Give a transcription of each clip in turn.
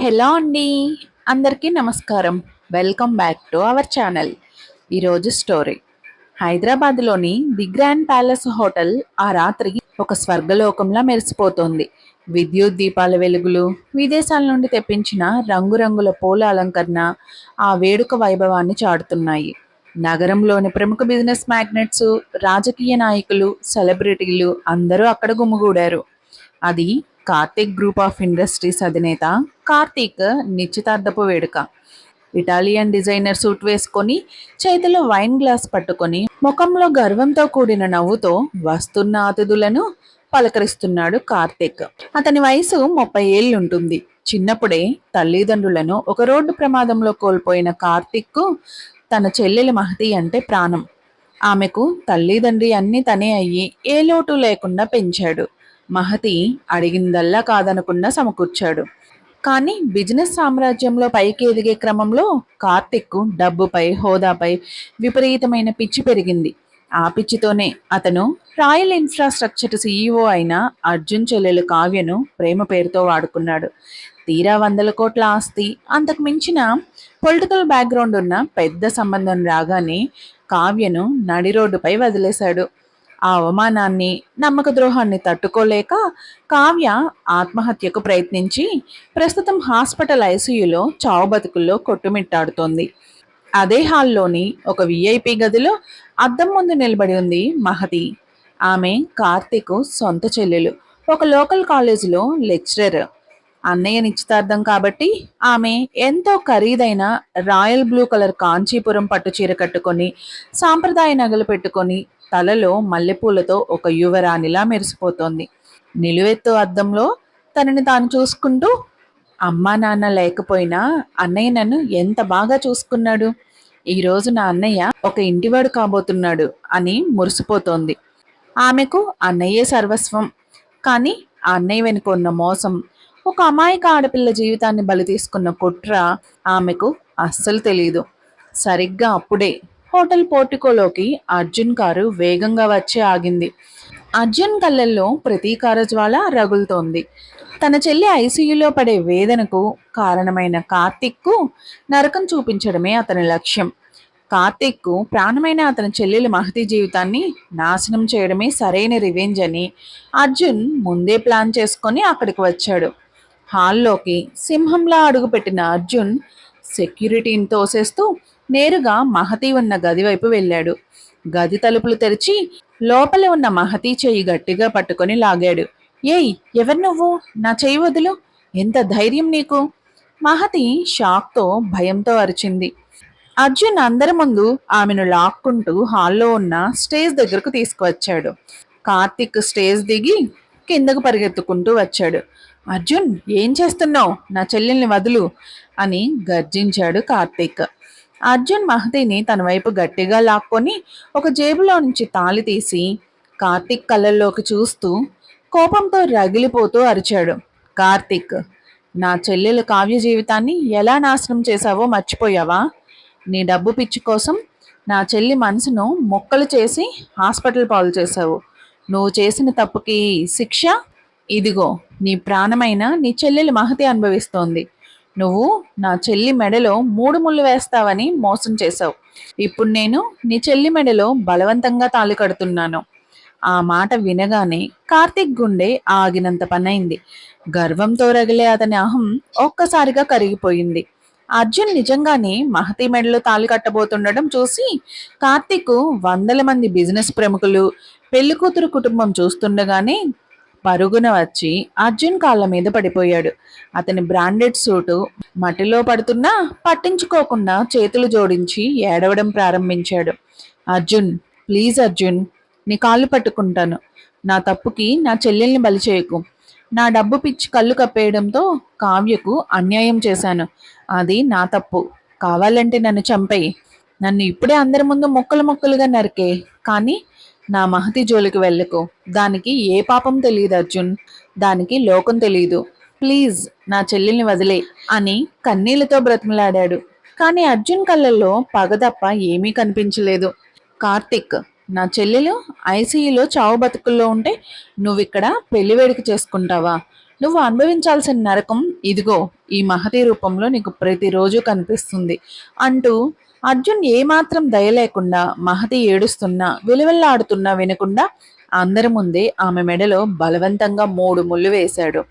Hello అండి, అందరికీ నమస్కారం. Welcome back to our channel. ఈరోజు స్టోరీ హైదరాబాద్లోని ది గ్రాండ్ ప్యాలెస్ హోటల్ ఆ రాత్రి ఒక స్వర్గలోకంలా మెరిసిపోతోంది. విద్యుత్ దీపాల వెలుగులు, విదేశాల నుండి తెప్పించిన రంగురంగుల పూల అలంకరణ ఆ వేడుక వైభవాన్ని చాటుతున్నాయి. నగరంలోని ప్రముఖ బిజినెస్ మ్యాగ్నెట్స్, రాజకీయ నాయకులు, సెలబ్రిటీలు అందరూ అక్కడ గుమిగూడారు. అది కార్తిక్ గ్రూప్ ఆఫ్ ఇండస్ట్రీస్ అధినేత కార్తీక్ నిశ్చితార్థపు వేడుక. ఇటాలియన్ డిజైనర్ సూట్ వేసుకొని, చేతిలో వైన్ గ్లాస్ పట్టుకొని, ముఖంలో గర్వంతో కూడిన నవ్వుతో వస్తున్న అతిథులను పలకరిస్తున్నాడు కార్తీక్. అతని వయసు 30 ఏళ్ళుంటుంది. చిన్నప్పుడే తల్లిదండ్రులను ఒక రోడ్డు ప్రమాదంలో కోల్పోయిన కార్తీక్ తన చెల్లెలి మహతి అంటే ప్రాణం. ఆమెకు తల్లిదండ్రి అన్నీ తనే అయ్యి ఏ లోటు లేకుండా పెంచాడు. మహతి అడిగిందల్లా కాదనకుండా సమకూర్చాడు. కానీ బిజినెస్ సామ్రాజ్యంలో పైకి ఎదిగే క్రమంలో కార్తిక్ డబ్బుపై, హోదాపై విపరీతమైన పిచ్చి పెరిగింది. ఆ పిచ్చితోనే అతను రాయల్ ఇన్ఫ్రాస్ట్రక్చర్ సీఈఓ అయిన అర్జున్ చెల్లెలు కావ్యను ప్రేమ పేరుతో వాడుకున్నాడు. తీరా 100 కోట్ల ఆస్తి, అంతకు మించిన పొలిటికల్ బ్యాక్గ్రౌండ్ ఉన్న పెద్ద సంబంధం రాగానే కావ్యను నడి రోడ్డుపై వదిలేశాడు. ఆ అవమానాన్ని, నమ్మక ద్రోహాన్ని తట్టుకోలేక కావ్య ఆత్మహత్యకు ప్రయత్నించి ప్రస్తుతం హాస్పిటల్ ఐసీయూలో చావు బతుకుల్లో కొట్టుమిట్టాడుతోంది. అదే హాల్లోని ఒక విఐపి గదిలో అద్దం ముందు నిలబడి ఉంది మహతి. ఆమె కార్తీక్ సొంత చెల్లెలు. ఒక లోకల్ కాలేజీలో లెక్చరర్. అన్నయ్య నిశ్చితార్థం కాబట్టి ఆమె ఎంతో ఖరీదైన రాయల్ బ్లూ కలర్ కాంచీపురం పట్టు చీర కట్టుకొని, సాంప్రదాయ నగలు పెట్టుకొని, తలలో మల్లెపూలతో ఒక యువరాణిలా మెరిసిపోతోంది. నిలువెత్తు అద్దంలో తనని తాను చూసుకుంటూ, అమ్మా నాన్న లేకపోయినా అన్నయ్య నన్ను ఎంత బాగా చూసుకున్నాడు, ఈరోజు నా అన్నయ్య ఒక ఇంటివాడు కాబోతున్నాడు అని మురిసిపోతోంది. ఆమెకు అన్నయ్యే సర్వస్వం. కానీ ఆ అన్నయ్య వెనుక ఉన్న మోసం, ఒక అమాయక ఆడపిల్ల జీవితాన్ని బలి తీసుకున్న కుట్ర ఆమెకు అస్సలు తెలియదు. సరిగ్గా అప్పుడే హోటల్ పోర్టికోలోకి అర్జున్ కారు వేగంగా వచ్చి ఆగింది. అర్జున్ కళ్ళల్లో ప్రతీకార జ్వాల రగులుతోంది. తన చెల్లి ఐసీయూలో పడే వేదనకు కారణమైన కార్తిక్కు నరకం చూపించడమే అతని లక్ష్యం. కార్తిక్కు ప్రాణమైన అతని చెల్లెలు మహతి జీవితాన్ని నాశనం చేయడమే సరైన రివెంజ్ అని అర్జున్ ముందే ప్లాన్ చేసుకొని అక్కడికి వచ్చాడు. హాల్లోకి సింహంలా అడుగుపెట్టిన అర్జున్ సెక్యూరిటీని తోసేస్తూ నేరుగా మహతి ఉన్న గది వైపు వెళ్ళాడు. గది తలుపులు తెరిచి లోపల ఉన్న మహతి చెయ్యి గట్టిగా పట్టుకొని లాగాడు. ఏయ్, ఎవరు నువ్వు? నా చెయ్యి వదులు! ఎంత ధైర్యం నీకు? మహతి షాక్తో, భయంతో అరిచింది. అర్జున్ అందరి ముందు ఆమెను లాక్కుంటూ హాల్లో ఉన్న స్టేజ్ దగ్గరకు తీసుకువచ్చాడు. కార్తిక్ స్టేజ్ దిగి కిందకు పరిగెత్తుకుంటూ వచ్చాడు. అర్జున్, ఏం చేస్తున్నావు? నా చెల్లెల్ని వదులు అని గర్జించాడు కార్తిక్. అర్జున్ మహతిని తన వైపు గట్టిగా లాక్కొని ఒక జేబులో నుంచి తాళి తీసి కార్తిక్ కళ్ళల్లోకి చూస్తూ కోపంతో రగిలిపోతూ అరిచాడు. కార్తిక్, నా చెల్లెలు కావ్య జీవితాన్ని ఎలా నాశనం చేశావో మర్చిపోయావా? నీ డబ్బు పిచ్చి కోసం నా చెల్లి మనసును మొక్కలు చేసి హాస్పిటల్ పాలు చేశావు. నువ్వు చేసిన తప్పుకి శిక్ష ఇదిగో, నీ ప్రాణమైన నీ చెల్లెలు మహతి అనుభవిస్తోంది. నువ్వు నా చెల్లి మెడలో 3 ముళ్ళు వేస్తావని మోసం చేశావు. ఇప్పుడు నేను నీ చెల్లి మెడలో బలవంతంగా తాళి కడుతున్నాను. ఆ మాట వినగానే కార్తిక్ గుండె ఆగినంత పనైంది. గర్వంతో రగిలే అతని అహం ఒక్కసారిగా కరిగిపోయింది. అర్జున్ నిజంగానే మహతి మెడలో తాళి కట్టబోతుండడం చూసి కార్తిక్ 100 మంది బిజినెస్ ప్రముఖులు, పెళ్లికూతురు కుటుంబం చూస్తుండగానే పరుగున వచ్చి అర్జున్ కాళ్ళ మీద పడిపోయాడు. అతని బ్రాండెడ్ సూటు మట్టిలో పడుతున్నా పట్టించుకోకుండా చేతులు జోడించి ఏడవడం ప్రారంభించాడు. అర్జున్, ప్లీజ్ అర్జున్, నీ కాళ్ళు పట్టుకుంటాను. నా తప్పుకి నా చెల్లెల్ని బలి చేయకు. నా డబ్బు పిచ్చి కళ్ళు కప్పేయడంతో కావ్యకు అన్యాయం చేశాను. అది నా తప్పు. కావాలంటే నన్ను చంపేయి. నన్ను ఇప్పుడే అందరి ముందు ముక్కలు ముక్కలుగా నరికే, కానీ నా మహతి జోలికి వెళ్ళకు. దానికి ఏ పాపం తెలియదు అర్జున్. దానికి లోకం తెలియదు. ప్లీజ్ నా చెల్లెల్ని వదిలే అని కన్నీళ్లతో బ్రతిమలాడాడు. కానీ అర్జున్ కళ్ళల్లో పగ తప్ప ఏమీ కనిపించలేదు. కార్తిక్, నా చెల్లెలు ఐసీయూలో చావు బతుకుల్లో ఉంటే నువ్విక్కడ పెళ్లి వేడుక చేసుకుంటావా? నువ్వు అనుభవించాల్సిన నరకం ఇదిగో ఈ మహతి రూపంలో నీకు ప్రతిరోజు కనిపిస్తుంది అంటూ అర్జున్ ఏమాత్రం దయ లేకుండా మహతి ఏడుస్తున్నా విలువెల్లాడుతున్నా వినకుండా అందరి ముందే ఆమె మెడలో బలవంతంగా 3 ముళ్ళు వేశాడు.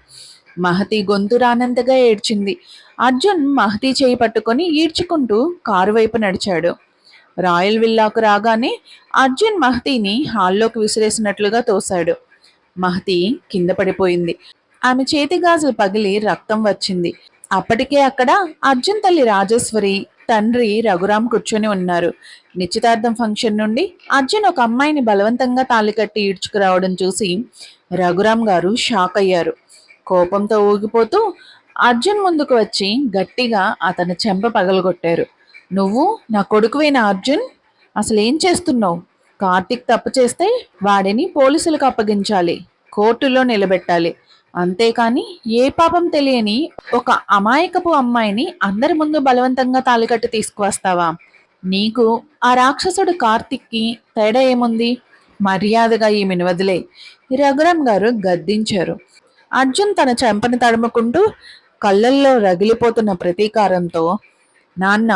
మహతి గొంతు రానంతగా ఏడ్చింది. అర్జున్ మహతి చేయి పట్టుకొని ఈడ్చుకుంటూ కారు వైపు నడిచాడు. రాయల్ విల్లాకు రాగానే అర్జున్ మహతిని హాల్లోకి విసిరేసినట్లుగా తోశాడు. మహతి కింద పడిపోయింది. ఆమె చేతి గాజులు పగిలి రక్తం వచ్చింది. అప్పటికే అక్కడ అర్జున్ తల్లి రాజేశ్వరి, తండ్రి రఘురాం కూర్చొని ఉన్నారు. నిశ్చితార్థం ఫంక్షన్ నుండి అర్జున్ ఒక అమ్మాయిని బలవంతంగా తాళి కట్టి ఈడ్చుకురావడం చూసి రఘురాం గారు షాక్ అయ్యారు. కోపంతో ఊగిపోతూ అర్జున్ ముందుకు వచ్చి గట్టిగా అతని చెంప పగలగొట్టారు. నువ్వు నా కొడుకువేనా అర్జున్? అసలు ఏం చేస్తున్నావు? కార్తిక్ తప్పు చేస్తే వాడిని పోలీసులకు అప్పగించాలి, కోర్టులో నిలబెట్టాలి. అంతేకాని ఏ పాపం తెలియని ఒక అమాయకపు అమ్మాయిని అందరి ముందు బలవంతంగా తాలికట్టి తీసుకువస్తావా? నీకు ఆ రాక్షసుడు కార్తిక్కి తేడా ఏముంది? మర్యాదగా ఈమెను వదిలే. రఘురాం గారు గద్దించారు. అర్జున్ తన చెంపని తడుముకుంటూ కళ్ళల్లో రగిలిపోతున్న ప్రతీకారంతో, నాన్న,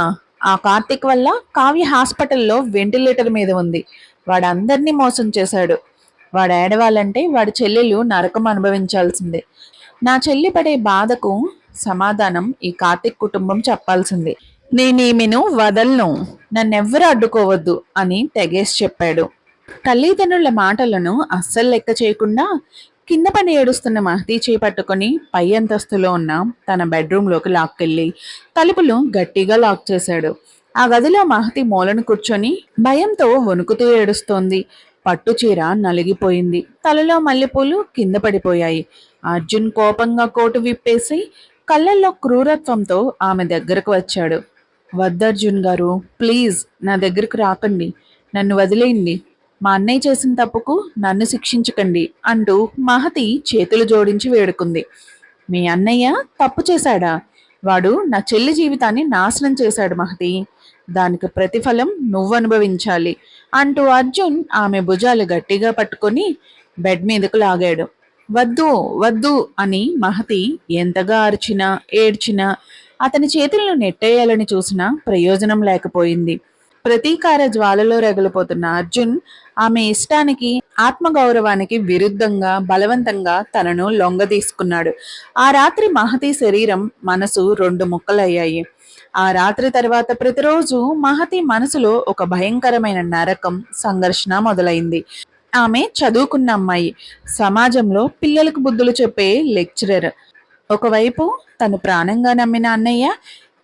ఆ కార్తిక్ వల్ల కావ్య హాస్పిటల్లో వెంటిలేటర్ మీద ఉంది. వాడు అందరినీ మోసం చేశాడు. వాడు ఏడవాలంటే వాడి చెల్లెలు నరకం అనుభవించాల్సిందే. నా చెల్లి పడే బాధకు సమాధానం ఈ కార్తిక్ కుటుంబం చెప్పాల్సిందే. నేనేమెను వదలను, నన్నెవ్వరూ అడ్డుకోవద్దు అని తెగేసి చెప్పాడు. తల్లిదండ్రుల మాటలను అస్సలు లెక్క చేయకుండా కింద పడి ఏడుస్తున్న మహతి చేపట్టుకొని పై అంతస్తులో ఉన్న తన బెడ్రూమ్లోకి లాక్కెళ్ళి తలుపులు గట్టిగా లాక్ చేశాడు. ఆ గదిలో మహతి మూలను కూర్చొని భయంతో వణుకుతూ ఏడుస్తోంది. పట్టు చీర నలిగిపోయింది. తలలో మల్లెపూలు కింద పడిపోయాయి. అర్జున్ కోపంగా కోటు విప్పేసి కళ్ళల్లో క్రూరత్వంతో ఆమె దగ్గరకు వచ్చాడు. వద్దర్జున్ గారు, ప్లీజ్ నా దగ్గరకు రాకండి, నన్ను వదిలేయండి, మా అన్నయ్య చేసిన తప్పుకు నన్ను శిక్షించకండి అంటూ మహతి చేతులు జోడించి వేడుకుంది. మీ అన్నయ్య తప్పు చేశాడా? వాడు నా చెల్లి జీవితాన్ని నాశనం చేశాడు మహతి. దానికి ప్రతిఫలం నువ్వు అనుభవించాలి అంటూ అర్జున్ ఆమె భుజాలు గట్టిగా పట్టుకొని బెడ్ మీదకు లాగాడు. వద్దు వద్దు అని మహతి ఎంతగా అరిచినా ఏడ్చినా అతని చేతులను నెట్టేయాలని చూసినా ప్రయోజనం లేకపోయింది. ప్రతీకార జ్వాలలో రగిలిపోతున్న అర్జున్ ఆమె ఇష్టానికి ఆత్మగౌరవానికి విరుద్ధంగా బలవంతంగా తనను లొంగదీసుకున్నాడు. ఆ రాత్రి మహతి శరీరం మనసు 2 ముక్కలయ్యాయి. ఆ రాత్రి తర్వాత ప్రతిరోజు మహతి మనసులో ఒక భయంకరమైన నరకం సంఘర్షణ మొదలైంది. ఆమె చదువుకున్న అమ్మాయి, సమాజంలో పిల్లలకు బుద్ధులు చెప్పే లెక్చరర్. ఒకవైపు తను ప్రాణంగా నమ్మిన అన్నయ్య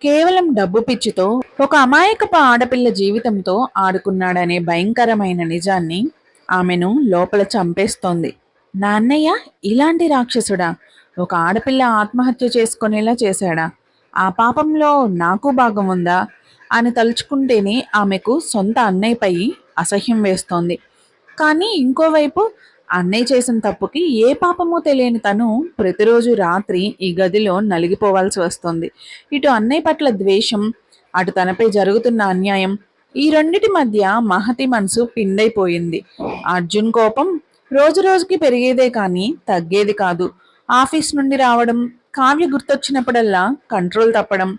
కేవలం డబ్బు పిచ్చితో ఒక అమాయకపు ఆడపిల్ల జీవితంతో ఆడుకున్నాడనే భయంకరమైన నిజాన్ని ఆమెను లోపల చంపేస్తోంది. నా అన్నయ్య ఇలాంటి రాక్షసుడా? ఒక ఆడపిల్ల ఆత్మహత్య చేసుకునేలా చేశాడా? ఆ పాపంలో నాకు భాగం ఉందా అని తలుచుకుంటేనే ఆమెకు సొంత అన్నయ్యపై అసహ్యం వేస్తోంది. కానీ ఇంకోవైపు అన్నయ్య చేసిన తప్పుకి ఏ పాపమూ తెలియని తను ప్రతిరోజు రాత్రి ఈ గదిలో నలిగిపోవాల్సి వస్తుంది. ఇటు అన్నయ్య పట్ల ద్వేషం, అటు తనపై జరుగుతున్న అన్యాయం, ఈ రెండిటి మధ్య మహతి మనసు పిండైపోయింది. అర్జున్ కోపం రోజు రోజుకి పెరిగేదే కానీ తగ్గేది కాదు. ఆఫీస్ నుండి రావడం, కావ్య గుర్తొచ్చినప్పుడల్లా కంట్రోల్ తప్పడం,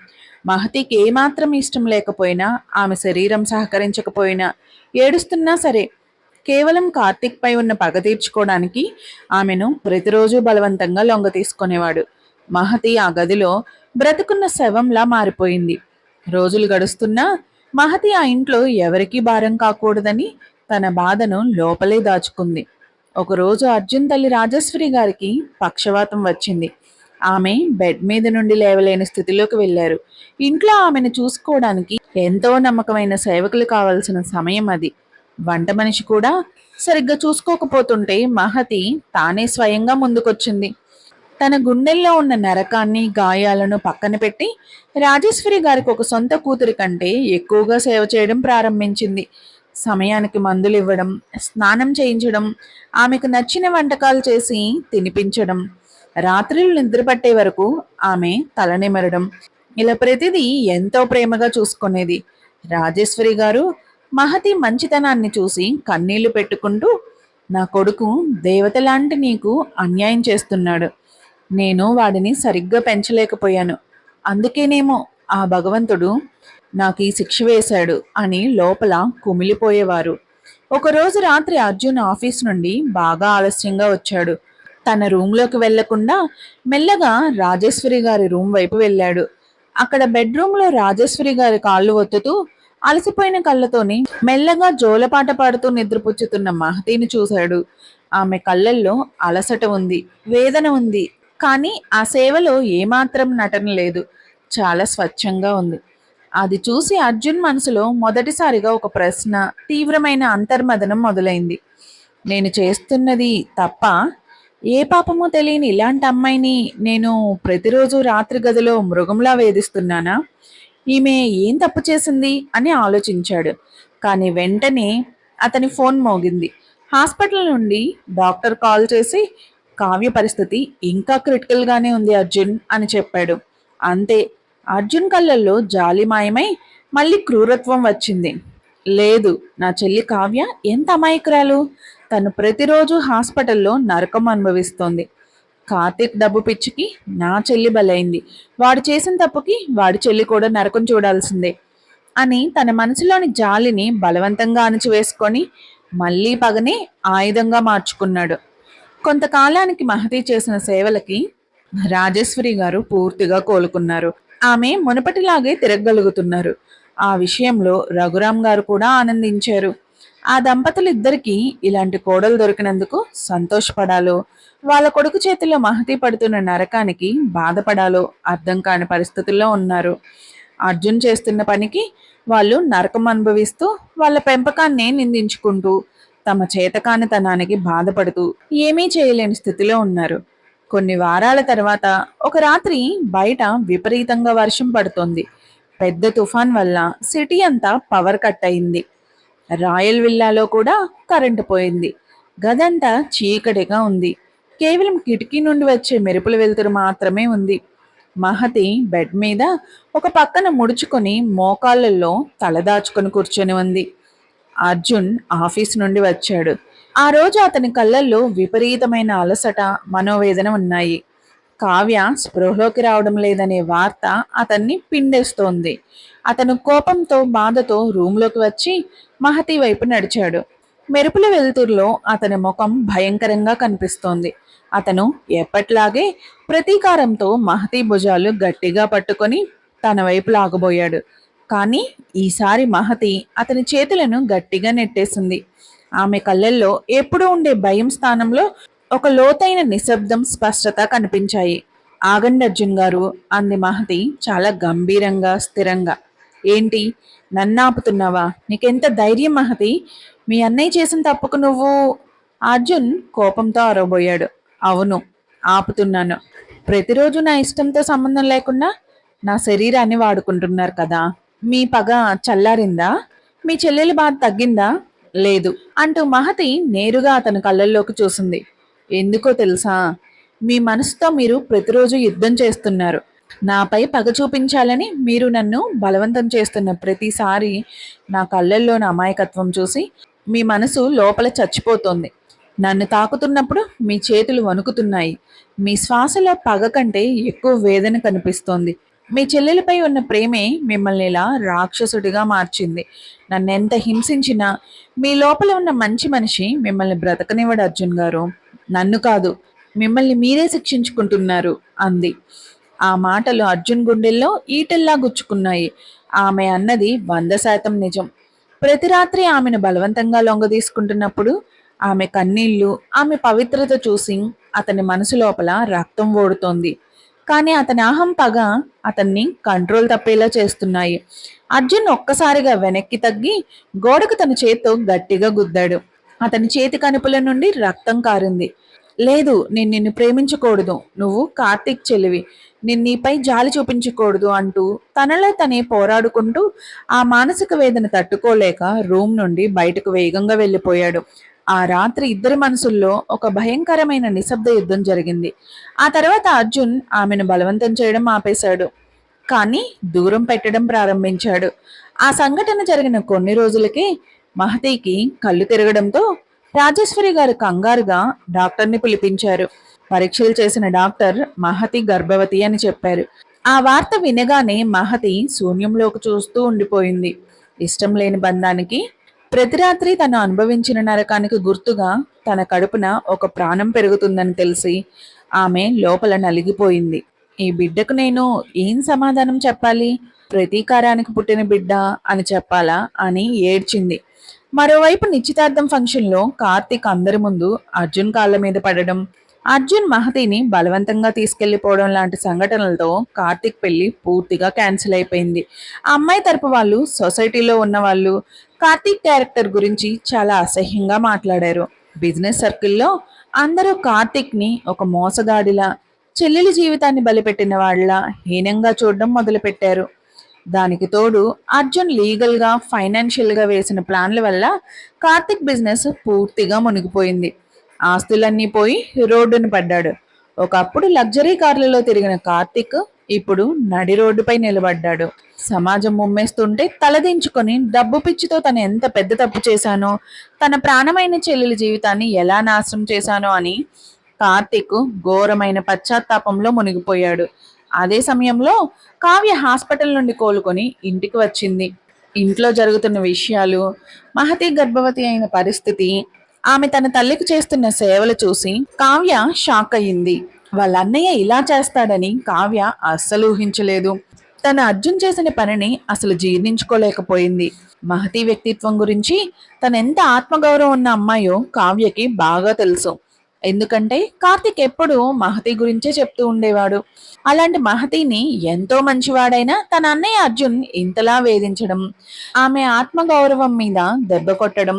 మహతికి ఏమాత్రం ఇష్టం లేకపోయినా, ఆమె శరీరం సహకరించకపోయినా, ఏడుస్తున్నా సరే కేవలం కార్తిక్ పై ఉన్న పగ తీర్చుకోవడానికి ఆమెను ప్రతిరోజు బలవంతంగా లొంగ తీసుకునేవాడు. మహతి ఆ గదిలో బ్రతుకున్న శవంలా మారిపోయింది. రోజులు గడుస్తున్నా మహతి ఆ ఇంట్లో ఎవరికీ భారం కాకూడదని తన బాధను లోపలే దాచుకుంది. ఒకరోజు అర్జున్ తల్లి రాజేశ్వరి గారికి పక్షవాతం వచ్చింది. ఆమె బెడ్ మీద నుండి లేవలేని స్థితిలోకి వెళ్లారు. ఇంట్లో ఆమెను చూసుకోవడానికి ఎంతో నమ్మకమైన సేవకులు కావాల్సిన సమయం అది. వంట మనిషి కూడా సరిగ్గా చూసుకోకపోతుంటే మహతి తానే స్వయంగా ముందుకొచ్చింది. తన గుండెల్లో ఉన్న నరకాన్ని, గాయాలను పక్కన పెట్టి రాజేశ్వరి గారికి ఒక సొంత కూతురి కంటే ఎక్కువగా సేవ చేయడం ప్రారంభించింది. సమయానికి మందులు ఇవ్వడం, స్నానం చేయించడం, ఆమెకు నచ్చిన వంటకాలు చేసి తినిపించడం, రాత్రులు నిద్రపట్టే వరకు ఆమె తలనిమరడం, ఇలా ప్రతిదీ ఎంతో ప్రేమగా చూసుకునేది. రాజేశ్వరి గారు మహతి మంచితనాన్ని చూసి కన్నీళ్లు పెట్టుకుంటూ, నా కొడుకు దేవతలాంటి నీకు అన్యాయం చేస్తున్నాడు. నేను వాడిని సరిగ్గా పెంచలేకపోయాను. అందుకేనేమో ఆ భగవంతుడు నాకు ఈ శిక్ష వేశాడు అని లోపల కుమిలిపోయేవారు. ఒకరోజు రాత్రి అర్జున్ ఆఫీస్ నుండి బాగా ఆలస్యంగా వచ్చాడు. తన రూంలోకి వెళ్లకుండా మెల్లగా రాజేశ్వరి గారి రూం వైపు వెళ్ళాడు. అక్కడ బెడ్రూమ్లో రాజేశ్వరి గారి కాళ్ళు ఒత్తుతూ అలసిపోయిన కళ్ళతోని మెల్లగా జోలపాట పాడుతూ నిద్రపుచ్చుతున్న మహతిని చూశాడు. ఆమె కళ్ళల్లో అలసట ఉంది, వేదన ఉంది. కానీ ఆ సేవలో ఏమాత్రం నటన లేదు. చాలా స్వచ్ఛంగా ఉంది. అది చూసి అర్జున్ మనసులో మొదటిసారిగా ఒక ప్రశ్న, తీవ్రమైన అంతర్మదనం మొదలైంది. నేను చేస్తున్నది తప్ప? ఏ పాపమో తెలియని ఇలాంటి అమ్మాయిని నేను ప్రతిరోజు రాత్రి గదిలో మృగంలా వేధిస్తున్నానా? ఈమె ఏం తప్పు చేసింది అని ఆలోచించాడు. కానీ వెంటనే అతని ఫోన్ మోగింది. హాస్పిటల్ నుండి డాక్టర్ కాల్ చేసి కావ్య పరిస్థితి ఇంకా క్రిటికల్గానే ఉంది అర్జున్ అని చెప్పాడు. అంతే, అర్జున్ కళ్ళల్లో జాలి మాయమై మళ్ళీ క్రూరత్వం వచ్చింది. లేదు, నా చెల్లి కావ్య ఎంత అమాయకురాలు. తను ప్రతిరోజు హాస్పిటల్లో నరకం అనుభవిస్తోంది. కార్తీక్ డబ్బు పిచ్చికి నా చెల్లి బలైంది. వాడు చేసిన తప్పుకి వాడి చెల్లి కూడా నరకం చూడాల్సిందే అని తన మనసులోని జాలిని బలవంతంగా అణిచివేసుకొని మళ్ళీ పగని ఆయుధంగా మార్చుకున్నాడు. కొంతకాలానికి మహతి చేసిన సేవలకి రాజేశ్వరి గారు పూర్తిగా కోలుకున్నారు. ఆమె మునుపటిలాగే తిరగగలుగుతున్నారు. ఆ విషయంలో రఘురాం గారు కూడా ఆనందించారు. ఆ దంపతులిద్దరికీ ఇలాంటి కోడలు దొరికినందుకు సంతోషపడాలో, వాళ్ళ కొడుకు చేతిలో మహతి పడుతున్న నరకానికి బాధపడాలో అర్థం కాని పరిస్థితుల్లో ఉన్నారు. అర్జున్ చేస్తున్న పనికి వాళ్ళు నరకం అనుభవిస్తూ వాళ్ళ పెంపకాన్నే నిందించుకుంటూ తమ చేతకానితనానికి బాధపడుతూ ఏమీ చేయలేని స్థితిలో ఉన్నారు. కొన్ని వారాల తర్వాత ఒక రాత్రి బయట విపరీతంగా వర్షం పడుతోంది. పెద్ద తుఫాన్ వల్ల సిటీ అంతా పవర్ కట్ అయింది. రాయల్ విల్లాలో కూడా కరెంటు పోయింది. గదంతా చీకటిగా ఉంది. కేవలం కిటికీ నుండి వచ్చే మెరుపుల వెలుతురు మాత్రమే ఉంది. మహతి బెడ్ మీద ఒక పక్కన ముడుచుకొని మోకాళ్ళల్లో తలదాచుకొని కూర్చొని ఉంది. అర్జున్ ఆఫీస్ నుండి వచ్చాడు. ఆ రోజు అతని కళ్ళల్లో విపరీతమైన అలసట, మనోవేదన ఉన్నాయి. కావ్య స్పృహలోకి రావడం లేదనే వార్త అతన్ని పిండేస్తోంది. అతను కోపంతో బాధతో రూంలోకి వచ్చి మహతి వైపు నడిచాడు. మెరుపుల వెలుతురులో అతని ముఖం భయంకరంగా కనిపిస్తోంది. అతను ఎప్పట్లాగే ప్రతీకారంతో మహతి భుజాలు గట్టిగా పట్టుకొని తన వైపు లాగబోయాడు. కానీ ఈసారి మహతి అతని చేతులను గట్టిగా నెట్టేసింది. ఆమె కళ్ళల్లో ఎప్పుడూ ఉండే భయం స్థానంలో ఒక లోతైన నిశ్శబ్దం, స్పష్టత కనిపించాయి. ఆగండి అర్జున్ గారు, అంది మహతి చాలా గంభీరంగా, స్థిరంగా. ఏంటి, నన్నాపుతున్నావా? నీకెంత ధైర్యం మహతి? మీ అన్నయ్య చేసిన తప్పుకు నువ్వు... అర్జున్ కోపంతో అరవబోయాడు. అవును, ఆపుతున్నాను. ప్రతిరోజు నా ఇష్టంతో సంబంధం లేకుండా నా శరీరాన్ని వాడుకుంటున్నారు కదా. మీ పగ చల్లారిందా? మీ చెల్లెలి బాధ తగ్గిందా? లేదు అంటూ మహతి నేరుగా అతని కళ్ళల్లోకి చూసింది. ఎందుకో తెలుసా, మీ మనసుతో మీరు ప్రతిరోజు యుద్ధం చేస్తున్నారు. నాపై పగ చూపించాలని మీరు నన్ను బలవంతం చేస్తున్న ప్రతిసారి నా కళ్ళల్లోని అమాయకత్వం చూసి మీ మనసు లోపల చచ్చిపోతోంది. నన్ను తాకుతున్నప్పుడు మీ చేతులు వణుకుతున్నాయి. మీ శ్వాసలో పగ కంటే ఎక్కువ వేదన కనిపిస్తోంది. మీ చెల్లెలపై ఉన్న ప్రేమే మిమ్మల్ని ఇలా రాక్షసుడిగా మార్చింది. నన్నెంత హింసించినా మీ లోపల ఉన్న మంచి మనిషి మిమ్మల్ని బ్రతకనివ్వడు అర్జున్ గారు. నన్ను కాదు, మిమ్మల్ని మీరే శిక్షించుకుంటున్నారు అంది. ఆ మాటలు అర్జున్ గుండెల్లో ఈటెల్లా గుచ్చుకున్నాయి. ఆమె అన్నది 100% నిజం. ప్రతి రాత్రి ఆమెను బలవంతంగా లొంగదీసుకుంటున్నప్పుడు ఆమె కన్నీళ్లు, ఆమె పవిత్రత చూసి అతని మనసు లోపల రక్తం ఓడుతోంది. కానీ అతని అహం పగ అతన్ని కంట్రోల్ తప్పేలా చేస్తున్నాయి. అర్జున్ ఒక్కసారిగా వెనక్కి తగ్గి గోడకు తన చేత్తో గట్టిగా గుద్దాడు. అతని చేతి కనుపుల నుండి రక్తం కారింది. లేదు, నేను నిన్ను ప్రేమించకూడదు. నువ్వు కార్తీక్ చెల్లివి. నేను నీపై జాలి చూపించకూడదు అంటూ తనలో తనే పోరాడుకుంటూ ఆ మానసిక వేదన తట్టుకోలేక రూమ్ నుండి బయటకు వేగంగా వెళ్ళిపోయాడు. ఆ రాత్రి ఇద్దరి మనసుల్లో ఒక భయంకరమైన నిశ్శబ్ద యుద్ధం జరిగింది. ఆ తర్వాత అర్జున్ ఆమెను బలవంతం చేయడం ఆపేశాడు. కానీ దూరం పెట్టడం ప్రారంభించాడు. ఆ సంఘటన జరిగిన కొన్ని రోజులకే మహతికి కళ్ళు తిరగడంతో రాజేశ్వరి గారు కంగారుగా డాక్టర్ని పిలిపించారు. పరీక్షలు చేసిన డాక్టర్ మహతి గర్భవతి అని చెప్పారు. ఆ వార్త వినగానే మహతి శూన్యంలోకి చూస్తూ ఉండిపోయింది. ఇష్టం లేని బంధానికి, ప్రతి రాత్రి తను అనుభవించిన నరకానికి గుర్తుగా తన కడుపున ఒక ప్రాణం పెరుగుతుందని తెలిసి ఆమె లోపల నలిగిపోయింది. ఈ బిడ్డకు నేను ఏం సమాధానం చెప్పాలి? ప్రతీకారానికి పుట్టిన బిడ్డ అని చెప్పాలా అని ఏడ్చింది. మరోవైపు నిశ్చితార్థం ఫంక్షన్లో కార్తీక్ అందరి ముందు అర్జున్ కాళ్ళ మీద పడడం, అర్జున్ మహతిని బలవంతంగా తీసుకెళ్లిపోవడం లాంటి సంఘటనలతో కార్తీక్ పెళ్లి పూర్తిగా క్యాన్సిల్ అయిపోయింది. ఆ అమ్మాయి తరపు వాళ్ళు, సొసైటీలో ఉన్న వాళ్ళు కార్తీక్ క్యారెక్టర్ గురించి చాలా అసహ్యంగా మాట్లాడారు. బిజినెస్ సర్కిల్లో అందరూ కార్తీక్ని ఒక మోసగాడిలా, చెల్లెలి జీవితాన్ని బలిపెట్టిన వాళ్ళ హీనంగా చూడడం మొదలుపెట్టారు. దానికి తోడు అర్జున్ లీగల్గా, ఫైనాన్షియల్గా వేసిన ప్లాన్ల వల్ల కార్తిక్ బిజినెస్ పూర్తిగా మునిగిపోయింది. ఆస్తులన్నీ పోయి రోడ్డును పడ్డాడు. ఒకప్పుడు లగ్జరీ కార్లలో తిరిగిన కార్తిక్ ఇప్పుడు నడి రోడ్డుపై నిలబడ్డాడు. సమాజం ముమ్మేస్తుంటే తలదించుకొని డబ్బు పిచ్చితో తను ఎంత పెద్ద తప్పు చేశానో, తన ప్రాణమైన చెల్లెలి జీవితాన్ని ఎలా నాశనం చేశానో అని కార్తిక్ ఘోరమైన పశ్చాత్తాపంలో మునిగిపోయాడు. అదే సమయంలో కావ్య హాస్పిటల్ నుండి కోలుకొని ఇంటికి వచ్చింది. ఇంట్లో జరుగుతున్న విషయాలు, మహతి గర్భవతి అయిన పరిస్థితి, ఆమె తన తల్లికి చేస్తున్న సేవలు చూసి కావ్య షాక్ అయ్యింది. వాళ్ళ అన్నయ్య ఇలా చేస్తాడని కావ్య అస్సలు ఊహించలేదు. తన అర్జున్ చేసిన పనిని అసలు జీర్ణించుకోలేకపోయింది. మహతి వ్యక్తిత్వం గురించి తనెంత ఆత్మగౌరవం ఉన్న అమ్మాయో కావ్యకి బాగా తెలుసు. ఎందుకంటే కార్తిక్ ఎప్పుడు మహతి గురించే చెప్తూ ఉండేవాడు. అలాంటి మహతిని ఎంతో మంచివాడైనా తన అన్నయ్య అర్జున్ ఇంతలా వేధించడం, ఆమె ఆత్మగౌరవం మీద దెబ్బ కొట్టడం,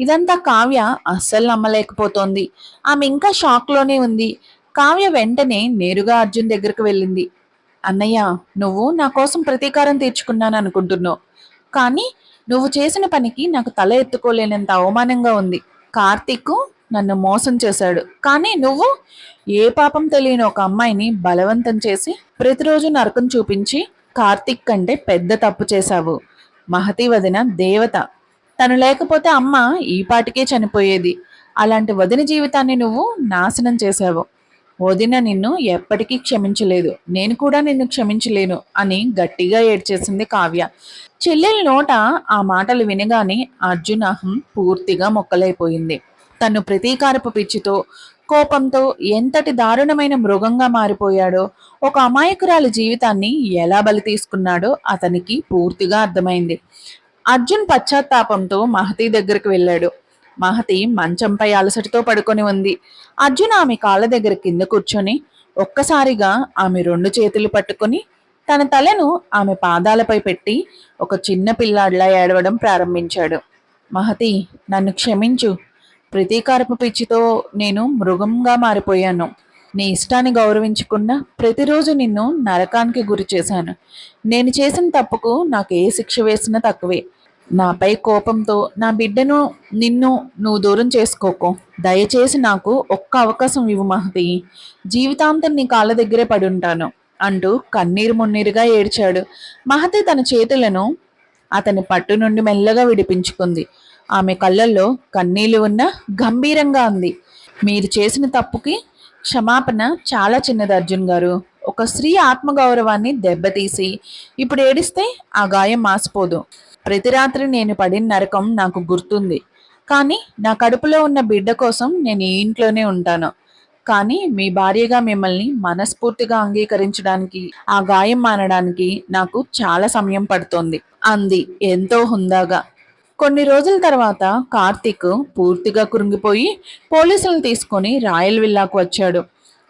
ఇదంతా కావ్య అస్సలు నమ్మలేకపోతోంది. ఆమె ఇంకా షాక్లోనే ఉంది. కావ్య వెంటనే నేరుగా అర్జున్ దగ్గరకు వెళ్ళింది. అన్నయ్య, నువ్వు నా కోసం ప్రతీకారం తీర్చుకున్నాను అనుకుంటున్నావు, కానీ నువ్వు చేసిన పనికి నాకు తల ఎత్తుకోలేనంత అవమానంగా ఉంది. కార్తీక్ నన్ను మోసం చేశాడు, కానీ నువ్వు ఏ పాపం తెలియని ఒక అమ్మాయిని బలవంతం చేసి ప్రతిరోజు నరకం చూపించి కార్తీక్ కంటే పెద్ద తప్పు చేశావు. మహతి వదిన దేవత, తను లేకపోతే అమ్మ ఈ పాటికే చనిపోయేది. అలాంటి వదిన జీవితాన్ని నువ్వు నాశనం చేశావు. వదిన నిన్ను ఎప్పటికీ క్షమించలేదు, నేను కూడా నిన్ను క్షమించలేను అని గట్టిగా ఏడ్చేసింది కావ్య. చెల్లెల నోట ఆ మాటలు వినగానే అర్జున్ అహం పూర్తిగా మొక్కలైపోయింది. తను ప్రతీకారపు పిచ్చితో, కోపంతో ఎంతటి దారుణమైన మృగంగా మారిపోయాడో, ఒక అమాయకురాలి జీవితాన్ని ఎలా బలి తీసుకున్నాడో అతనికి పూర్తిగా అర్థమైంది. అర్జున్ పశ్చాత్తాపంతో మహతి దగ్గరికి వెళ్ళాడు. మహతి మంచంపై అలసటతో పడుకొని ఉంది. అర్జున్ ఆమె కాళ్ళ దగ్గర కింద కూర్చొని ఒక్కసారిగా ఆమె 2 చేతులు పట్టుకొని తన తలను ఆమె పాదాలపై పెట్టి ఒక చిన్న పిల్లాడిలా ఏడవడం ప్రారంభించాడు. మహతి, నన్ను క్షమించు. ప్రతీకారపు పిచ్చితో నేను మృగంగా మారిపోయాను. నీ ఇష్టాన్ని గౌరవించకుండా ప్రతిరోజు నిన్ను నరకానికి గురి చేశాను. నేను చేసిన తప్పుకు నాకు ఏ శిక్ష వేసినా తక్కువే. నాపై కోపంతో నా బిడ్డను, నిన్ను నువ్వు దూరం చేసుకోకు. దయచేసి నాకు ఒక్క అవకాశం ఇవ్వు మహతి. జీవితాంతం నీ కాళ్ళ దగ్గరే పడి ఉంటాను అంటూ కన్నీరు మున్నీరుగా ఏడ్చాడు. మహతి తన చేతులను అతని పట్టు నుండి మెల్లగా విడిపించుకుంది. ఆమె కళ్ళల్లో కన్నీళ్లు ఉన్న గంభీరంగా ఉంది. మీరు చేసిన తప్పుకి క్షమాపణ చాలా చిన్నది అర్జున్ గారు. ఒక స్త్రీ ఆత్మగౌరవాన్ని దెబ్బతీసి ఇప్పుడు ఏడిస్తే ఆ గాయం మాసిపోదు. ప్రతి రాత్రి నేను పడిన నరకం నాకు గుర్తుంది, కానీ నా కడుపులో ఉన్న బిడ్డ కోసం నేను ఈ ఇంట్లోనే ఉంటాను. కానీ మీ భార్యగా మిమ్మల్ని మనస్ఫూర్తిగా అంగీకరించడానికి, ఆ గాయం మానడానికి నాకు చాలా సమయం పడుతోంది అంది ఎంతో హుందాగా. కొన్ని రోజుల తర్వాత కార్తీక్ పూర్తిగా కృంగిపోయి పోలీసులను తీసుకొని రాయల్ విల్లాకు వచ్చాడు.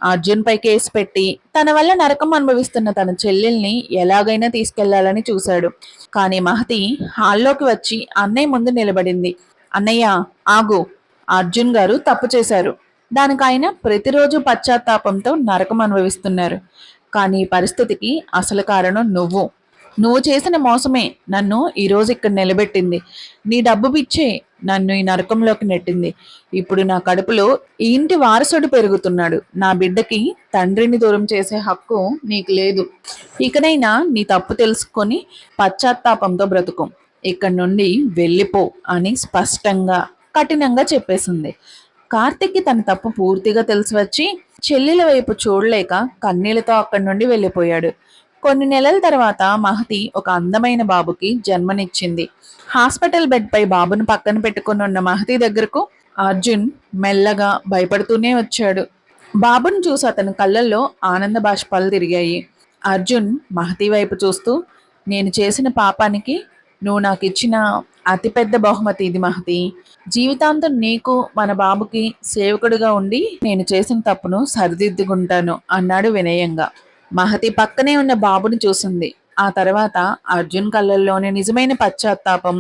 అర్జున్ పై కేసు పెట్టి తన వల్ల నరకం అనుభవిస్తున్న తన చెల్లెల్ని ఎలాగైనా తీసుకెళ్లాలని చూశాడు. కానీ మహతి హాల్లోకి వచ్చి అన్నయ్య ముందు నిలబడింది. అన్నయ్య, ఆగు. అర్జున్ గారు తప్పు చేశారు. దానికి ఆయన ప్రతిరోజు పశ్చాత్తాపంతో నరకం అనుభవిస్తున్నారు. కానీ ఈ పరిస్థితికి అసలు కారణం నువ్వు చేసిన మోసమే నన్ను ఈరోజు ఇక్కడ నిలబెట్టింది. నీ డబ్బు పిచ్చే నన్ను ఈ నరకంలోకి నెట్టింది. ఇప్పుడు నా కడుపులో ఈ ఇంటి వారసుడు పెరుగుతున్నాడు. నా బిడ్డకి తండ్రిని దూరం చేసే హక్కు నీకు లేదు. ఇకనైనా నీ తప్పు తెలుసుకొని పశ్చాత్తాపంతో బ్రతుకు. ఇక్కడి నుండి వెళ్ళిపో అని స్పష్టంగా, కఠినంగా చెప్పేసింది. కార్తిక్కి తన తప్పు పూర్తిగా తెలిసి వచ్చి చెల్లెల వైపు చూడలేక కన్నీళ్లతో అక్కడి నుండి వెళ్ళిపోయాడు. కొన్ని నెలల తర్వాత మహతి ఒక అందమైన బాబుకి జన్మనిచ్చింది. హాస్పిటల్ బెడ్ పై బాబును పక్కన పెట్టుకుని ఉన్న మహతి దగ్గరకు అర్జున్ మెల్లగా భయపడుతూనే వచ్చాడు. బాబును చూసి అతని కళ్ళల్లో ఆనంద బాష్పాలు తిరిగాయి. అర్జున్ మహతి వైపు చూస్తూ, నేను చేసిన పాపానికి నువ్వు నాకు ఇచ్చిన అతిపెద్ద బహుమతి ఇది మహతి. జీవితాంతం నీకు మన బాబుకి సేవకుడిగా ఉండి నేను చేసిన తప్పును సరిదిద్దుకుంటాను అన్నాడు వినయంగా. మహతి పక్కనే ఉన్న బాబుని చూసింది. ఆ తర్వాత అర్జున్ కళ్ళల్లోని నిజమైన పశ్చాత్తాపం,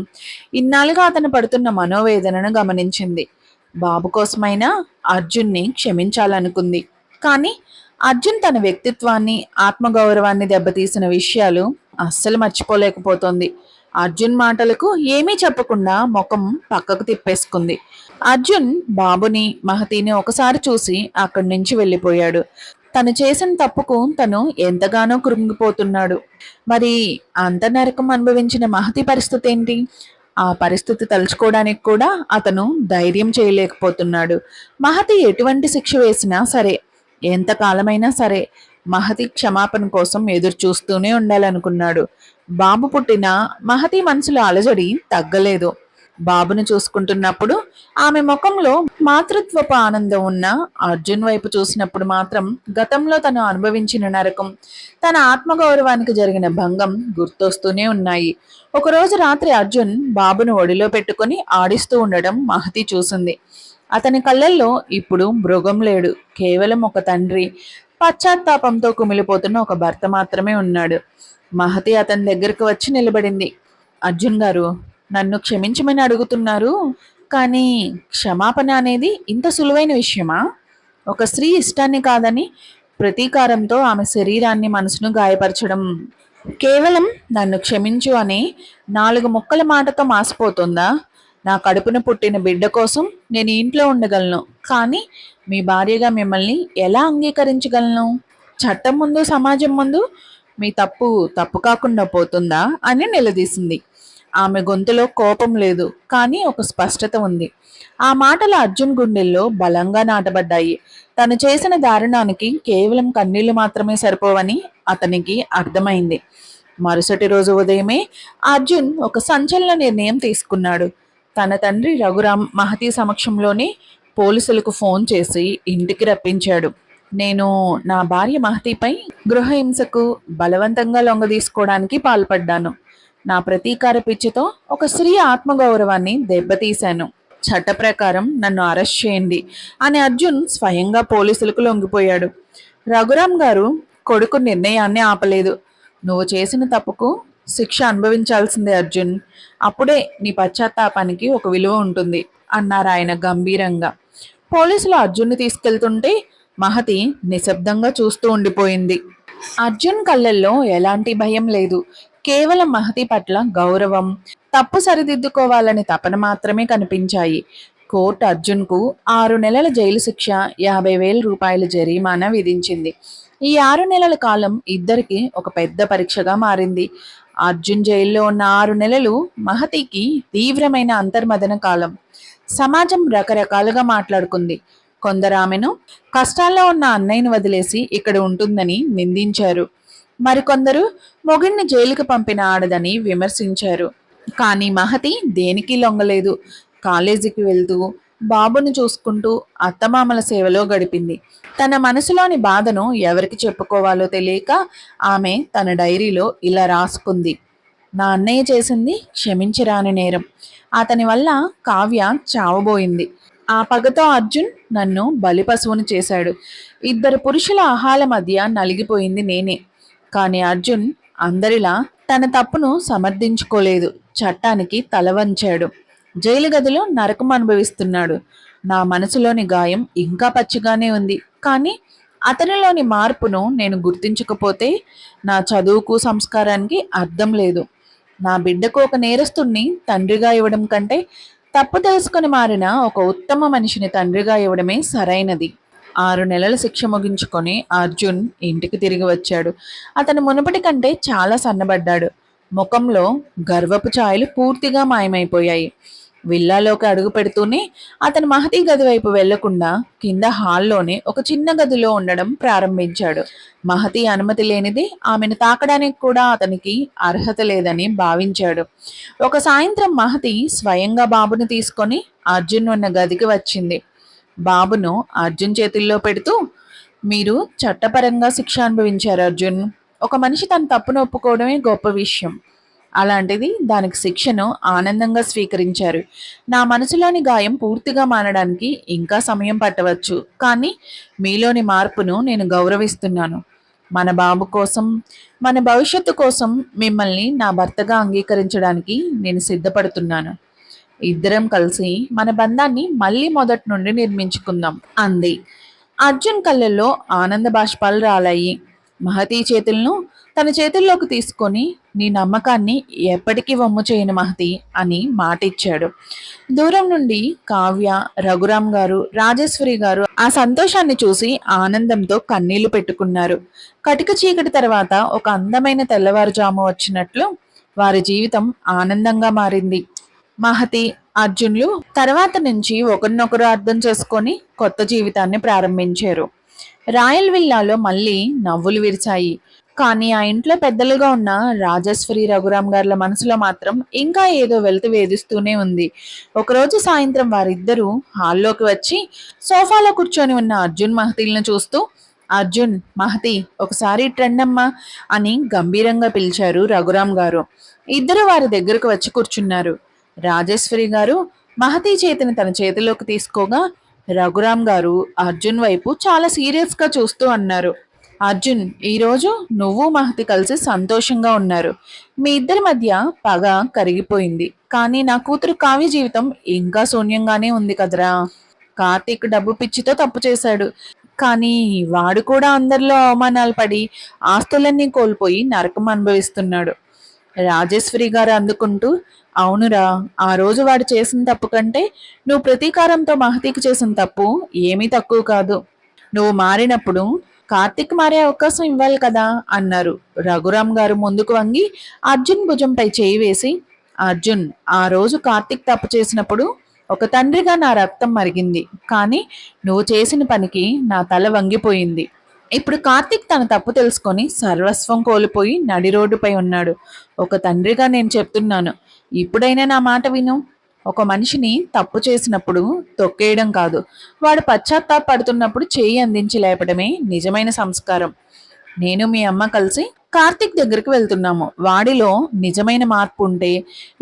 ఇన్నాళ్ళుగా అతను పడుతున్న మనోవేదనను గమనించింది. బాబు కోసమైనా అర్జున్ని క్షమించాలనుకుంది. కానీ అర్జున్ తన వ్యక్తిత్వాన్ని, ఆత్మగౌరవాన్ని దెబ్బతీసిన విషయాలు అస్సలు మర్చిపోలేకపోతోంది. అర్జున్ మాటలకు ఏమీ చెప్పకుండా ముఖం పక్కకు తిప్పేసుకుంది. అర్జున్ బాబుని, మహతిని ఒకసారి చూసి అక్కడి నుంచి వెళ్ళిపోయాడు. తను చేసిన తప్పుకు తను ఎంతగానో కృంగిపోతున్నాడు. మరి అంత నరకం అనుభవించిన మహతి పరిస్థితి ఏంటి? ఆ పరిస్థితి తలుచుకోవడానికి కూడా అతను ధైర్యం చేయలేకపోతున్నాడు. మహతి ఎటువంటి శిక్ష వేసినా సరే, ఎంతకాలమైనా సరే మహతి క్షమాపణ కోసం ఎదురు చూస్తూనే ఉండాలనుకున్నాడు. బాబు పుట్టిన మహతి మనసులో అలజడి తగ్గలేదు. బాబును చూసుకుంటున్నప్పుడు ఆమె ముఖంలో మాతృత్వపు ఆనందం ఉన్న అర్జున్ వైపు చూసినప్పుడు మాత్రం గతంలో తను అనుభవించిన నరకం, తన ఆత్మగౌరవానికి జరిగిన భంగం గుర్తొస్తూనే ఉన్నాయి. ఒకరోజు రాత్రి అర్జున్ బాబును ఒడిలో పెట్టుకుని ఆడిస్తూ ఉండడం మహతి చూసింది. అతని కళ్ళల్లో ఇప్పుడు మృగం లేడు, కేవలం ఒక తండ్రి, పశ్చాత్తాపంతో కుమిలిపోతున్న ఒక భర్త మాత్రమే ఉన్నాడు. మహతి అతని దగ్గరకు వచ్చి నిలబడింది. అర్జున్ గారు, నన్ను క్షమించమని అడుగుతున్నారు, కానీ క్షమాపణ అనేది ఇంత సులువైన విషయమా? ఒక స్త్రీ ఇష్టాన్ని కాదని ప్రతీకారంతో ఆమె శరీరాన్ని, మనసును గాయపరచడం కేవలం నన్ను క్షమించు అని 4 ముక్కల మాటతో మాసిపోతుందా? నా కడుపున పుట్టిన బిడ్డ కోసం నేను ఇంట్లో ఉండగలను, కానీ మీ భార్యగా మిమ్మల్ని ఎలా అంగీకరించగలను? చట్టం ముందు, సమాజం ముందు మీ తప్పు తప్పు కాకుండా పోతుందా అని నిలదీసింది. ఆమె గొంతులో కోపం లేదు, కానీ ఒక స్పష్టత ఉంది. ఆ మాటలు అర్జున్ గుండెల్లో బలంగా నాటబడ్డాయి. తను చేసిన దారుణానికి కేవలం కన్నీళ్లు మాత్రమే సరిపోవని అతనికి అర్థమైంది. మరుసటి రోజు ఉదయమే అర్జున్ ఒక సంచలన నిర్ణయం తీసుకున్నాడు. తన తండ్రి రఘురామ్ మహతి సమక్షంలోనే పోలీసులకు ఫోన్ చేసి ఇంటికి రప్పించాడు. నేను నా భార్య మహతిపై గృహహింసకు, బలవంతంగా లొంగదీసుకోవడానికి పాల్పడ్డాను. నా ప్రతీకార పిచ్చితో ఒక స్త్రీ ఆత్మగౌరవాన్ని దెబ్బతీశాను. చట్ట ప్రకారం నన్ను అరెస్ట్ చేయండి అని అర్జున్ స్వయంగా పోలీసులకు లొంగిపోయాడు. రఘురామ్ గారు కొడుకు నిర్ణయాన్ని ఆపలేదు. నువ్వు చేసిన తప్పుకు శిక్ష అనుభవించాల్సిందే అర్జున్. అప్పుడే నీ పశ్చాత్తాపానికి ఒక విలువ ఉంటుంది అన్నారు ఆయన గంభీరంగా. పోలీసులు అర్జున్ని తీసుకెళ్తుంటే మహతి నిశ్శబ్దంగా చూస్తూ ఉండిపోయింది. అర్జున్ కళ్ళల్లో ఎలాంటి భయం లేదు, కేవలం మహతి పట్ల గౌరవం, తప్పు సరిదిద్దుకోవాలని తపన మాత్రమే కనిపించాయి. కోర్టు అర్జున్కు 6 నెలల జైలు శిక్ష, 50,000 రూపాయల జరిమానా విధించింది. ఈ 6 నెలల కాలం ఇద్దరికి ఒక పెద్ద పరీక్షగా మారింది. అర్జున్ జైల్లో ఉన్న 6 నెలలు మహతికి తీవ్రమైన అంతర్మదన కాలం. సమాజం రకరకాలుగా మాట్లాడుకుంది. కొందరు ఆమెను కష్టాల్లో ఉన్న అన్నయ్యను వదిలేసి ఇక్కడ ఉంటుందని నిందించారు. మరికొందరు మొగుడిని జైలుకు పంపిన ఆడదని విమర్శించారు. కానీ మహతి దేనికి లొంగలేదు. కాలేజీకి వెళ్తూ, బాబును చూసుకుంటూ అత్తమామల సేవలో గడిపింది. తన మనసులోని బాధను ఎవరికి చెప్పుకోవాలో తెలియక ఆమె తన డైరీలో ఇలా రాసుకుంది. నా అన్నయ్య చేసింది క్షమించరాని నేరం. అతని వల్ల కావ్య చావబోయింది. ఆ పగతో అర్జున్ నన్ను బలిపశువును చేశాడు. 2 పురుషుల ఆహాల మధ్య నలిగిపోయింది నేనే. కానీ అర్జున్ అందరిలా తన తప్పును సమర్థించుకోలేదు. చట్టానికి తల వంచాడు. జైలు గదిలో నరకం అనుభవిస్తున్నాడు. నా మనసులోని గాయం ఇంకా పచ్చిగానే ఉంది. కానీ అతనిలోని మార్పును నేను గుర్తించకపోతే నా చదువుకు, సంస్కారానికి అర్థం లేదు. నా బిడ్డకు ఒక నేరస్తుణ్ణి తండ్రిగా ఇవ్వడం కంటే తప్పు తెలుసుకుని మారిన ఒక ఉత్తమ మనిషిని తండ్రిగా ఇవ్వడమే సరైనది. 6 నెలల శిక్ష ముగించుకొని అర్జున్ ఇంటికి తిరిగి వచ్చాడు. అతను మునుపటి కంటే చాలా సన్నబడ్డాడు. ముఖంలో గర్వపు ఛాయలు పూర్తిగా మాయమైపోయాయి. విల్లాలోకి అడుగు పెడుతూనే అతను మహతి గది వైపు వెళ్లకుండా కింద హాల్లోనే ఒక చిన్న గదిలో ఉండడం ప్రారంభించాడు. మహతి అనుమతి లేనిది ఆమెను తాకడానికి కూడా అతనికి అర్హత లేదని భావించాడు. ఒక సాయంత్రం మహతి స్వయంగా బాబును తీసుకొని అర్జున్ ఉన్న గదికి వచ్చింది. బాబును అర్జున్ చేతుల్లో పెడుతూ, మీరు చట్టపరంగా శిక్ష అనుభవించారు అర్జున్. ఒక మనిషి తన తప్పును ఒప్పుకోవడమే గొప్ప విషయం. అలాంటిది దానికి శిక్షను ఆనందంగా స్వీకరించారు. నా మనసులోని గాయం పూర్తిగా మానడానికి ఇంకా సమయం పట్టవచ్చు, కానీ మీలోని మార్పును నేను గౌరవిస్తున్నాను. మన బాబు కోసం, మన భవిష్యత్తు కోసం మిమ్మల్ని నా భర్తగా అంగీకరించడానికి నేను సిద్ధపడుతున్నాను. ఇద్దరం కలిసి మన బంధాన్ని మళ్ళీ మొదటి నుండి నిర్మించుకుందాం అంది. అర్జున్ కళ్ళల్లో ఆనంద బాష్పాలు రాలాయి. మహతి చేతులను తన చేతుల్లోకి తీసుకొని, నీ నమ్మకాన్ని ఎప్పటికీ వమ్ము చేయను మహతి అని మాటిచ్చాడు. దూరం నుండి కావ్య, రఘురాం గారు, రాజేశ్వరి గారు ఆ సంతోషాన్ని చూసి ఆనందంతో కన్నీళ్లు పెట్టుకున్నారు. కటిక చీకటి తర్వాత ఒక అందమైన తెల్లవారుజాము వచ్చినట్లు వారి జీవితం ఆనందంగా మారింది. మహతి, అర్జున్లు తర్వాత నుంచి ఒకరినొకరు అర్థం చేసుకొని కొత్త జీవితాన్ని ప్రారంభించారు. రాయల్ విల్లాలో మళ్ళీ నవ్వులు విరిచాయి. కానీ ఆ ఇంట్లో పెద్దలుగా ఉన్న రాజేశ్వరి, రఘురాం గారుల మనసులో మాత్రం ఇంకా ఏదో వెలితి వేధిస్తూనే ఉంది. ఒకరోజు సాయంత్రం వారిద్దరూ హాల్లోకి వచ్చి సోఫాలో కూర్చొని ఉన్న అర్జున్, మహతిలను చూస్తూ, అర్జున్, మహతి, ఒకసారి ట్రెండమ్మా అని గంభీరంగా పిలిచారు రఘురాం గారు. ఇద్దరు వారి దగ్గరకు వచ్చి కూర్చున్నారు. రాజేశ్వరి గారు మహతి చేతిని తన చేతిలోకి తీసుకోగా రఘురాం గారు అర్జున్ వైపు చాలా సీరియస్గా చూస్తూ అన్నారు, అర్జున్, ఈరోజు నువ్వు మహతి కలిసి సంతోషంగా ఉన్నారు. మీ ఇద్దరి మధ్య పగ కరిగిపోయింది. కానీ నా కూతురు కావ్య జీవితం ఇంకా శూన్యంగానే ఉంది కదరా. కార్తీక్ డబ్బు పిచ్చితో తప్పు చేశాడు. కానీ వాడు కూడా అందరిలో అవమానాలు పడి ఆస్తులన్నీ కోల్పోయి నరకం అనుభవిస్తున్నాడు. రాజేశ్వరి గారు అందుకుంటూ, అవునురా, ఆ రోజు వాడు చేసిన తప్పు కంటే నువ్వు ప్రతీకారంతో మహతికి చేసిన తప్పు ఏమీ తక్కువ కాదు. నువ్వు మారినప్పుడు కార్తీక్ మారే అవకాశం ఇవ్వాలి కదా అన్నారు. రఘురాం గారు ముందుకు వంగి అర్జున్ భుజంపై చేయి వేసి, అర్జున్, ఆ రోజు కార్తీక్ తప్పు చేసినప్పుడు ఒక తండ్రిగా నా రక్తం మరిగింది. కానీ నువ్వు చేసిన పనికి నా తల వంగిపోయింది. ఇప్పుడు కార్తీక్ తన తప్పు తెలుసుకొని సర్వస్వం కోల్పోయి నడి రోడ్డుపై ఉన్నాడు. ఒక తండ్రిగా నేను చెప్తున్నాను, ఇప్పుడైనా నా మాట విను. ఒక మనిషిని తప్పు చేసినప్పుడు తొక్కేయడం కాదు, వాడు పశ్చాత్తాపడుతున్నప్పుడు చేయి అందించి లేపడమే నిజమైన సంస్కారం. నేను మీ అమ్మ కలిసి కార్తీక్ దగ్గరికి వెళ్తున్నాము. వాడిలో నిజమైన మార్పు ఉంటే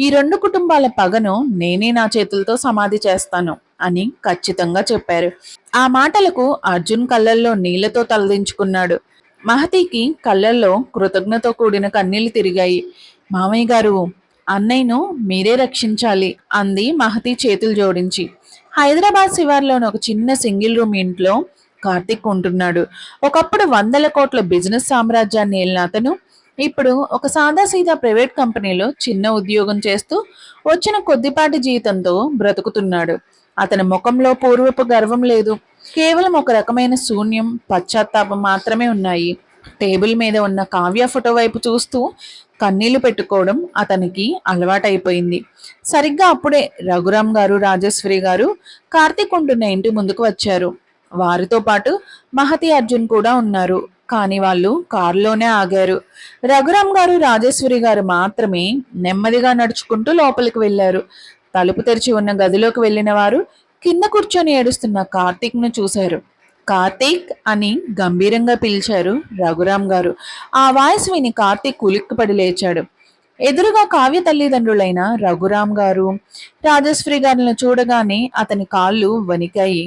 ఈ రెండు కుటుంబాల పగను నేనే నా చేతులతో సమాధి చేస్తాను అని ఖచ్చితంగా చెప్పారు. ఆ మాటలకు అర్జున్ కళ్ళల్లో నీళ్లతో తలదించుకున్నాడు. మహతికి కళ్ళల్లో కృతజ్ఞతో కూడిన కన్నీళ్లు తిరిగాయి. మామయ్య గారు, అన్నయ్యను మీరే రక్షించాలి అంది మహతి చేతులు జోడించి. హైదరాబాద్ శివార్లోని ఒక చిన్న సింగిల్ రూమ్ ఇంట్లో కార్తిక్ ఉంటున్నాడు. ఒకప్పుడు 100 కోట్ల బిజినెస్ సామ్రాజ్యాన్ని ఏలిన అతను ఇప్పుడు ఒక సాదాసీదా ప్రైవేట్ కంపెనీలో చిన్న ఉద్యోగం చేస్తూ వచ్చిన కొద్దిపాటి జీతంతో బ్రతుకుతున్నాడు. అతని ముఖంలో పూర్వపు గర్వం లేదు. కేవలం ఒక రకమైన శూన్యం, పశ్చాత్తాపం మాత్రమే ఉన్నాయి. టేబుల్ మీద ఉన్న కావ్య ఫోటో వైపు చూస్తూ కన్నీళ్లు పెట్టుకోవడం అతనికి అలవాటైపోయింది. సరిగ్గా అప్పుడే రఘురాం గారు, రాజేశ్వరి గారు కార్తీక్ ఉంటున్న ఇంటి ముందుకు వచ్చారు. వారితో పాటు మహతి, అర్జున్ కూడా ఉన్నారు. కానీ వాళ్ళు కారులోనే ఆగారు. రఘురాం గారు, రాజేశ్వరి గారు మాత్రమే నెమ్మదిగా నడుచుకుంటూ లోపలికి వెళ్లారు. తలుపు తెరిచి ఉన్న గదిలోకి వెళ్లిన వారు కింద కూర్చొని ఏడుస్తున్న కార్తీక్ ను చూశారు. కార్తీక్ అని గంభీరంగా పిలిచారు రఘురాం గారు. ఆ వాయిస్ విని కార్తీక్ ఉలిక్కిపడి లేచాడు. ఎదురుగా కావ్య తల్లిదండ్రులైన రఘురాం గారు, రాజేశ్వరి గారిని చూడగానే అతని కాళ్ళు వణికాయి.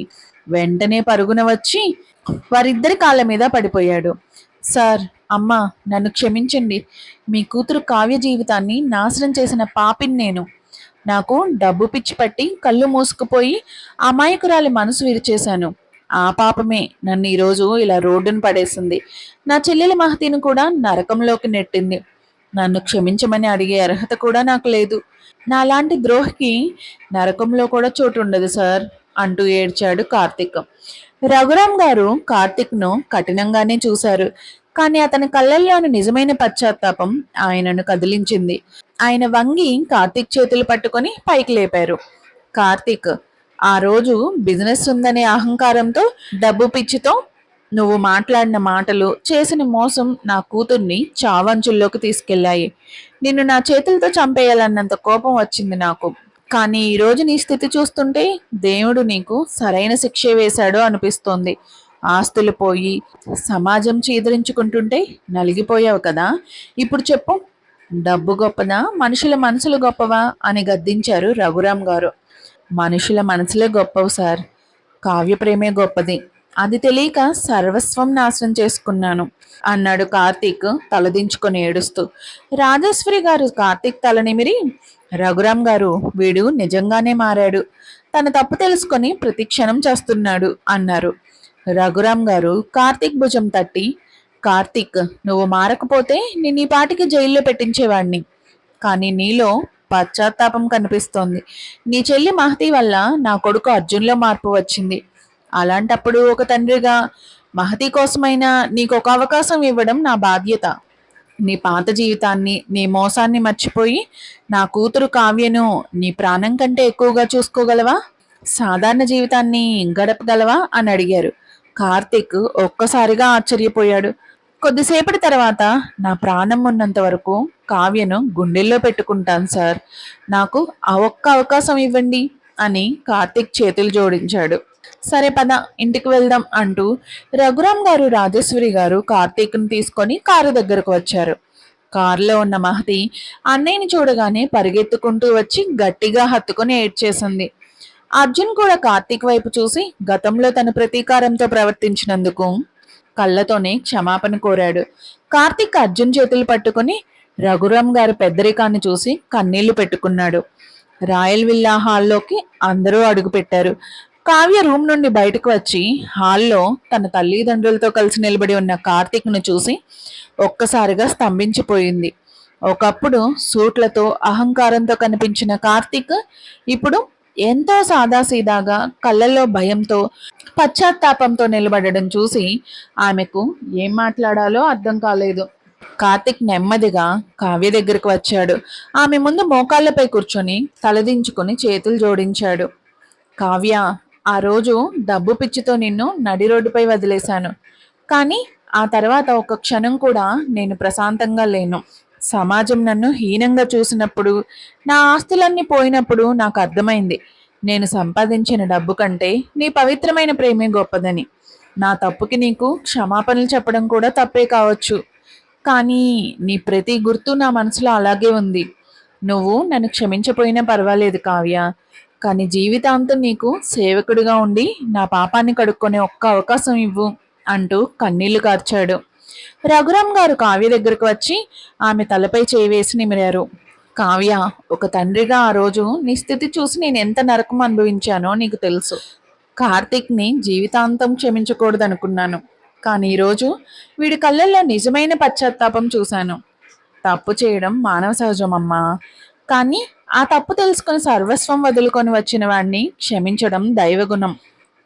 వెంటనే పరుగున వచ్చి వారిద్దరి కాళ్ళ మీద పడిపోయాడు. సార్, అమ్మా, నన్ను క్షమించండి. మీ కూతురు కావ్య జీవితాన్ని నాశనం చేసిన పాపిని నేను. నాకు డబ్బు పిచ్చి పట్టి కళ్ళు మూసుకుపోయి అమాయకురాలి మనసు విరిచేశాను. ఆ పాపమే నన్ను ఈరోజు ఇలా రోడ్డును పడేసింది. నా చెల్లెలి మహతిని కూడా నరకంలోకి నెట్టింది. నన్ను క్షమించమని అడిగే అర్హత కూడా నాకు లేదు. నాలాంటి ద్రోహికి నరకంలో కూడా చోటు ఉండదు సార్ అంటూ ఏడ్చాడు కార్తిక్. రఘురాం గారు కార్తిక్ను కఠినంగానే చూశారు. కానీ అతని కళ్ళల్లోని నిజమైన పశ్చాత్తాపం ఆయనను కదిలించింది. ఆయన వంగి కార్తిక్ చేతులు పట్టుకొని పైకి లేపారు. కార్తీక్, ఆ రోజు బిజినెస్ ఉందనే అహంకారంతో, డబ్బు పిచ్చితో నువ్వు మాట్లాడిన మాటలు, చేసిన మోసం నా కూతుర్ని చావంచుల్లోకి తీసుకెళ్లాయి. నిన్ను నా చేతులతో చంపేయాలన్నంత కోపం వచ్చింది నాకు. కానీ ఈరోజు నీ స్థితి చూస్తుంటే దేవుడు నీకు సరైన శిక్షే వేశాడు అనిపిస్తోంది. ఆస్తులు పోయి సమాజం చీదరించుకుంటుంటే నలిగిపోయావు కదా. ఇప్పుడు చెప్పు, డబ్బు గొప్పదా, మనుషుల మనసులు గొప్పవా అని గద్దించారు రఘురాం గారు. మనుషుల మనసులే గొప్పవు సార్. కావ్య ప్రేమే గొప్పది. అది తెలియక సర్వస్వం నాశనం చేసుకున్నాను అన్నాడు కార్తీక్ తలదించుకొని ఏడుస్తూ. రాజేశ్వరి గారు కార్తీక్ తల నిమిరి, రఘురాం గారు, వీడు నిజంగానే మారాడు. తన తప్పు తెలుసుకొని ప్రతి క్షణం చేస్తున్నాడు అన్నారు. రఘురాం గారు కార్తీక్ భుజం తట్టి, కార్తీక్, నువ్వు మారకపోతే నేను ఈ పాటికి జైల్లో పెట్టించేవాణ్ణి. కానీ నీలో పశ్చాత్తాపం కనిపిస్తోంది. నీ చెల్లి మహతి వల్ల నా కొడుకు అర్జున్లో మార్పు వచ్చింది. అలాంటప్పుడు ఒక తండ్రిగా మహతి కోసమైనా నీకు ఒక అవకాశం ఇవ్వడం నా బాధ్యత. నీ పాత జీవితాన్ని, నీ మోసాన్ని మర్చిపోయి నా కూతురు కావ్యను నీ ప్రాణం కంటే ఎక్కువగా చూసుకోగలవా? సాధారణ జీవితాన్ని గడపగలవా అని అడిగారు. కార్తీక్ ఒక్కసారిగా ఆశ్చర్యపోయాడు. కొద్దిసేపటి తర్వాత, నా ప్రాణం ఉన్నంత వరకు కావ్యను గుండెల్లో పెట్టుకుంటాను సార్. నాకు ఆ ఒక్క అవకాశం ఇవ్వండి అని కార్తీక్ చేతులు జోడించాడు. సరే పద, ఇంటికి వెళ్దాం అంటూ రఘురాం గారు, రాజేశ్వరి గారు కార్తీక్ను తీసుకొని కారు దగ్గరకు వచ్చారు. కారులో ఉన్న మహతి అన్నయ్యని చూడగానే పరిగెత్తుకుంటూ వచ్చి గట్టిగా హత్తుకొని ఏడ్చేసింది. అర్జున్ కూడా కార్తీక్ వైపు చూసి గతంలో తన ప్రతీకారంతో ప్రవర్తించినందుకు కళ్ళతోనే క్షమాపణ కోరాడు. కార్తీక్ అర్జున్ చేతులు పట్టుకుని రఘురాం గారి పెద్దరికాన్ని చూసి కన్నీళ్లు పెట్టుకున్నాడు. రాయల్ విల్లా హాల్లోకి అందరూ అడుగుపెట్టారు. కావ్య రూమ్ నుండి బయటకు వచ్చి హాల్లో తన తల్లిదండ్రులతో కలిసి నిలబడి ఉన్న కార్తీక్ను చూసి ఒక్కసారిగా స్తంభించిపోయింది. ఒకప్పుడు సూట్లతో అహంకారంతో కనిపించిన కార్తీక్ ఇప్పుడు ఎంతో సాదాసీదాగా, కళ్ళల్లో భయంతో, పశ్చాత్తాపంతో నిలబడడం చూసి ఆమెకు ఏం మాట్లాడాలో అర్థం కాలేదు. కార్తీక్ నెమ్మదిగా కావ్య దగ్గరకు వచ్చాడు. ఆమె ముందు మోకాళ్లపై కూర్చొని తలదించుకొని చేతులు జోడించాడు. కావ్య, ఆ రోజు డబ్బు పిచ్చితో నిన్ను నడి రోడ్డుపై వదిలేశాను. కానీ ఆ తర్వాత ఒక క్షణం కూడా నేను ప్రశాంతంగా లేను. సమాజం నన్ను హీనంగా చూసినప్పుడు, నా ఆస్తులన్నీ పోయినప్పుడు నాకు అర్థమైంది, నేను సంపాదించిన డబ్బు కంటే నీ పవిత్రమైన ప్రేమే గొప్పదని. నా తప్పుకి నీకు క్షమాపణలు చెప్పడం కూడా తప్పే కావచ్చు. కానీ నీ ప్రతి గుర్తు నా మనసులో అలాగే ఉంది. నువ్వు నన్ను క్షమించపోయినా పర్వాలేదు కావ్య, కానీ జీవితాంతం నీకు సేవకుడిగా ఉండి నా పాపాన్ని కడుక్కొనే ఒక్క అవకాశం ఇవ్వు అంటూ కన్నీళ్లు కార్చాడు. రఘురాం గారు కావ్య దగ్గరకు వచ్చి ఆమె తలపై చేయి వేసి నిమిరారు. కావ్య, ఒక తండ్రిగా ఆ రోజు నీ స్థితి చూసి నేను ఎంత నరకం అనుభవించానో నీకు తెలుసు. కార్తీక్ని జీవితాంతం క్షమించకూడదనుకున్నాను. కానీ ఈరోజు వీడి కళ్ళల్లో నిజమైన పశ్చాత్తాపం చూశాను. తప్పు చేయడం మానవ సహజమమ్మా. కానీ ఆ తప్పు తెలుసుకొని సర్వస్వం వదులుకొని వచ్చిన వాడిని క్షమించడం దైవగుణం.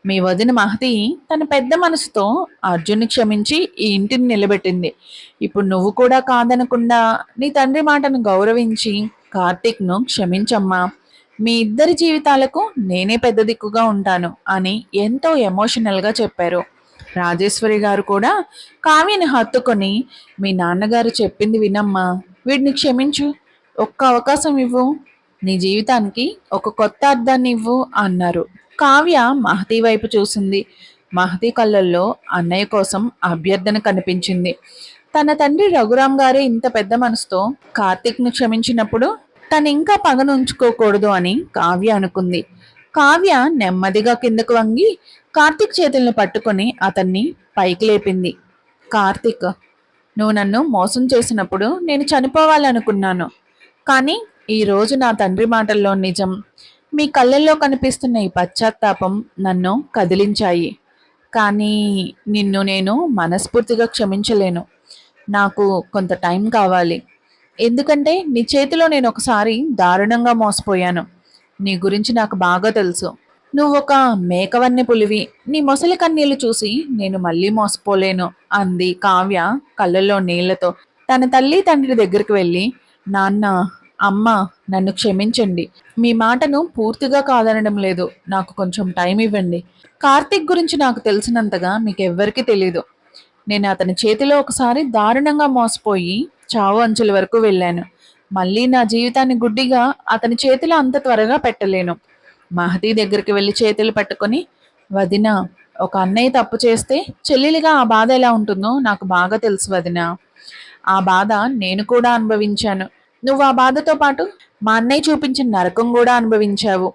మీ వదిన మహతి తన పెద్ద మనసుతో అర్జున్ని క్షమించి ఈ ఇంటిని నిలబెట్టింది. ఇప్పుడు నువ్వు కూడా కాదనకుండా నీ తండ్రి మాటను గౌరవించి కార్తీక్ను క్షమించమ్మా. మీ ఇద్దరి జీవితాలకు నేనే పెద్ద దిక్కుగా ఉంటాను అని ఎంతో ఎమోషనల్గా చెప్పారు. రాజేశ్వరి గారు కూడా కావ్యని హత్తుకొని, మీ నాన్నగారు చెప్పింది వినమ్మా, వీడిని క్షమించు, ఒక్క అవకాశం ఇవ్వు, నీ జీవితానికి ఒక కొత్త అర్థాన్ని ఇవ్వు అన్నారు. కావ్య మహతి వైపు చూసింది. మహతి కళ్ళల్లో అన్నయ్య కోసం అభ్యర్థన కనిపించింది. తన తండ్రి రఘురాం గారే ఇంత పెద్ద మనసుతో కార్తీక్ను క్షమించినప్పుడు తను ఇంకా పగను ఉంచుకోకూడదు అని కావ్య అనుకుంది. కావ్య నెమ్మదిగా కిందకు వంగి కార్తీక్ చేతులను పట్టుకొని అతన్ని పైకి లేపింది. కార్తీక్, నువ్వు నన్ను మోసం చేసినప్పుడు నేను చనిపోవాలనుకున్నాను. కానీ ఈరోజు నా తండ్రి మాటల్లో నిజం, మీ కళ్ళల్లో కనిపిస్తున్న ఈ పశ్చాత్తాపం నన్ను కదిలించాయి. కానీ నిన్ను నేను మనస్ఫూర్తిగా క్షమించలేను. నాకు కొంత టైం కావాలి. ఎందుకంటే నీ చేతిలో నేను ఒకసారి దారుణంగా మోసపోయాను. నీ గురించి నాకు బాగా తెలుసు. నువ్వు ఒక మేకవన్నె పులివి. నీ మొసలి కన్నీళ్లు చూసి నేను మళ్ళీ మోసపోలేను అంది కావ్య కళ్ళల్లో నీళ్లతో. తన తల్లి తండ్రి దగ్గరికి వెళ్ళి, నాన్న, అమ్మా, నన్ను క్షమించండి. మీ మాటను పూర్తిగా కాదనడం లేదు. నాకు కొంచెం టైం ఇవ్వండి. కార్తీక్ గురించి నాకు తెలిసినంతగా మీకెవ్వరికీ తెలీదు. నేను అతని చేతిలో ఒకసారి దారుణంగా మోసపోయి చావు అంచుల వరకు వెళ్ళాను. మళ్ళీ నా జీవితాన్ని గుడ్డిగా అతని చేతిలో అంత త్వరగా పెట్టలేను. మహతి దగ్గరికి వెళ్ళి చేతులు పట్టుకొని, వదినా, ఒక అన్నయ్య తప్పు చేస్తే చెల్లెలిగా ఆ బాధ ఎలా ఉంటుందో నాకు బాగా తెలుసు వదినా. ఆ బాధ నేను కూడా అనుభవించాను. నువ్వు ఆ బాధతో పాటు మా అన్నయ్య చూపించిన నరకం కూడా అనుభవించావు.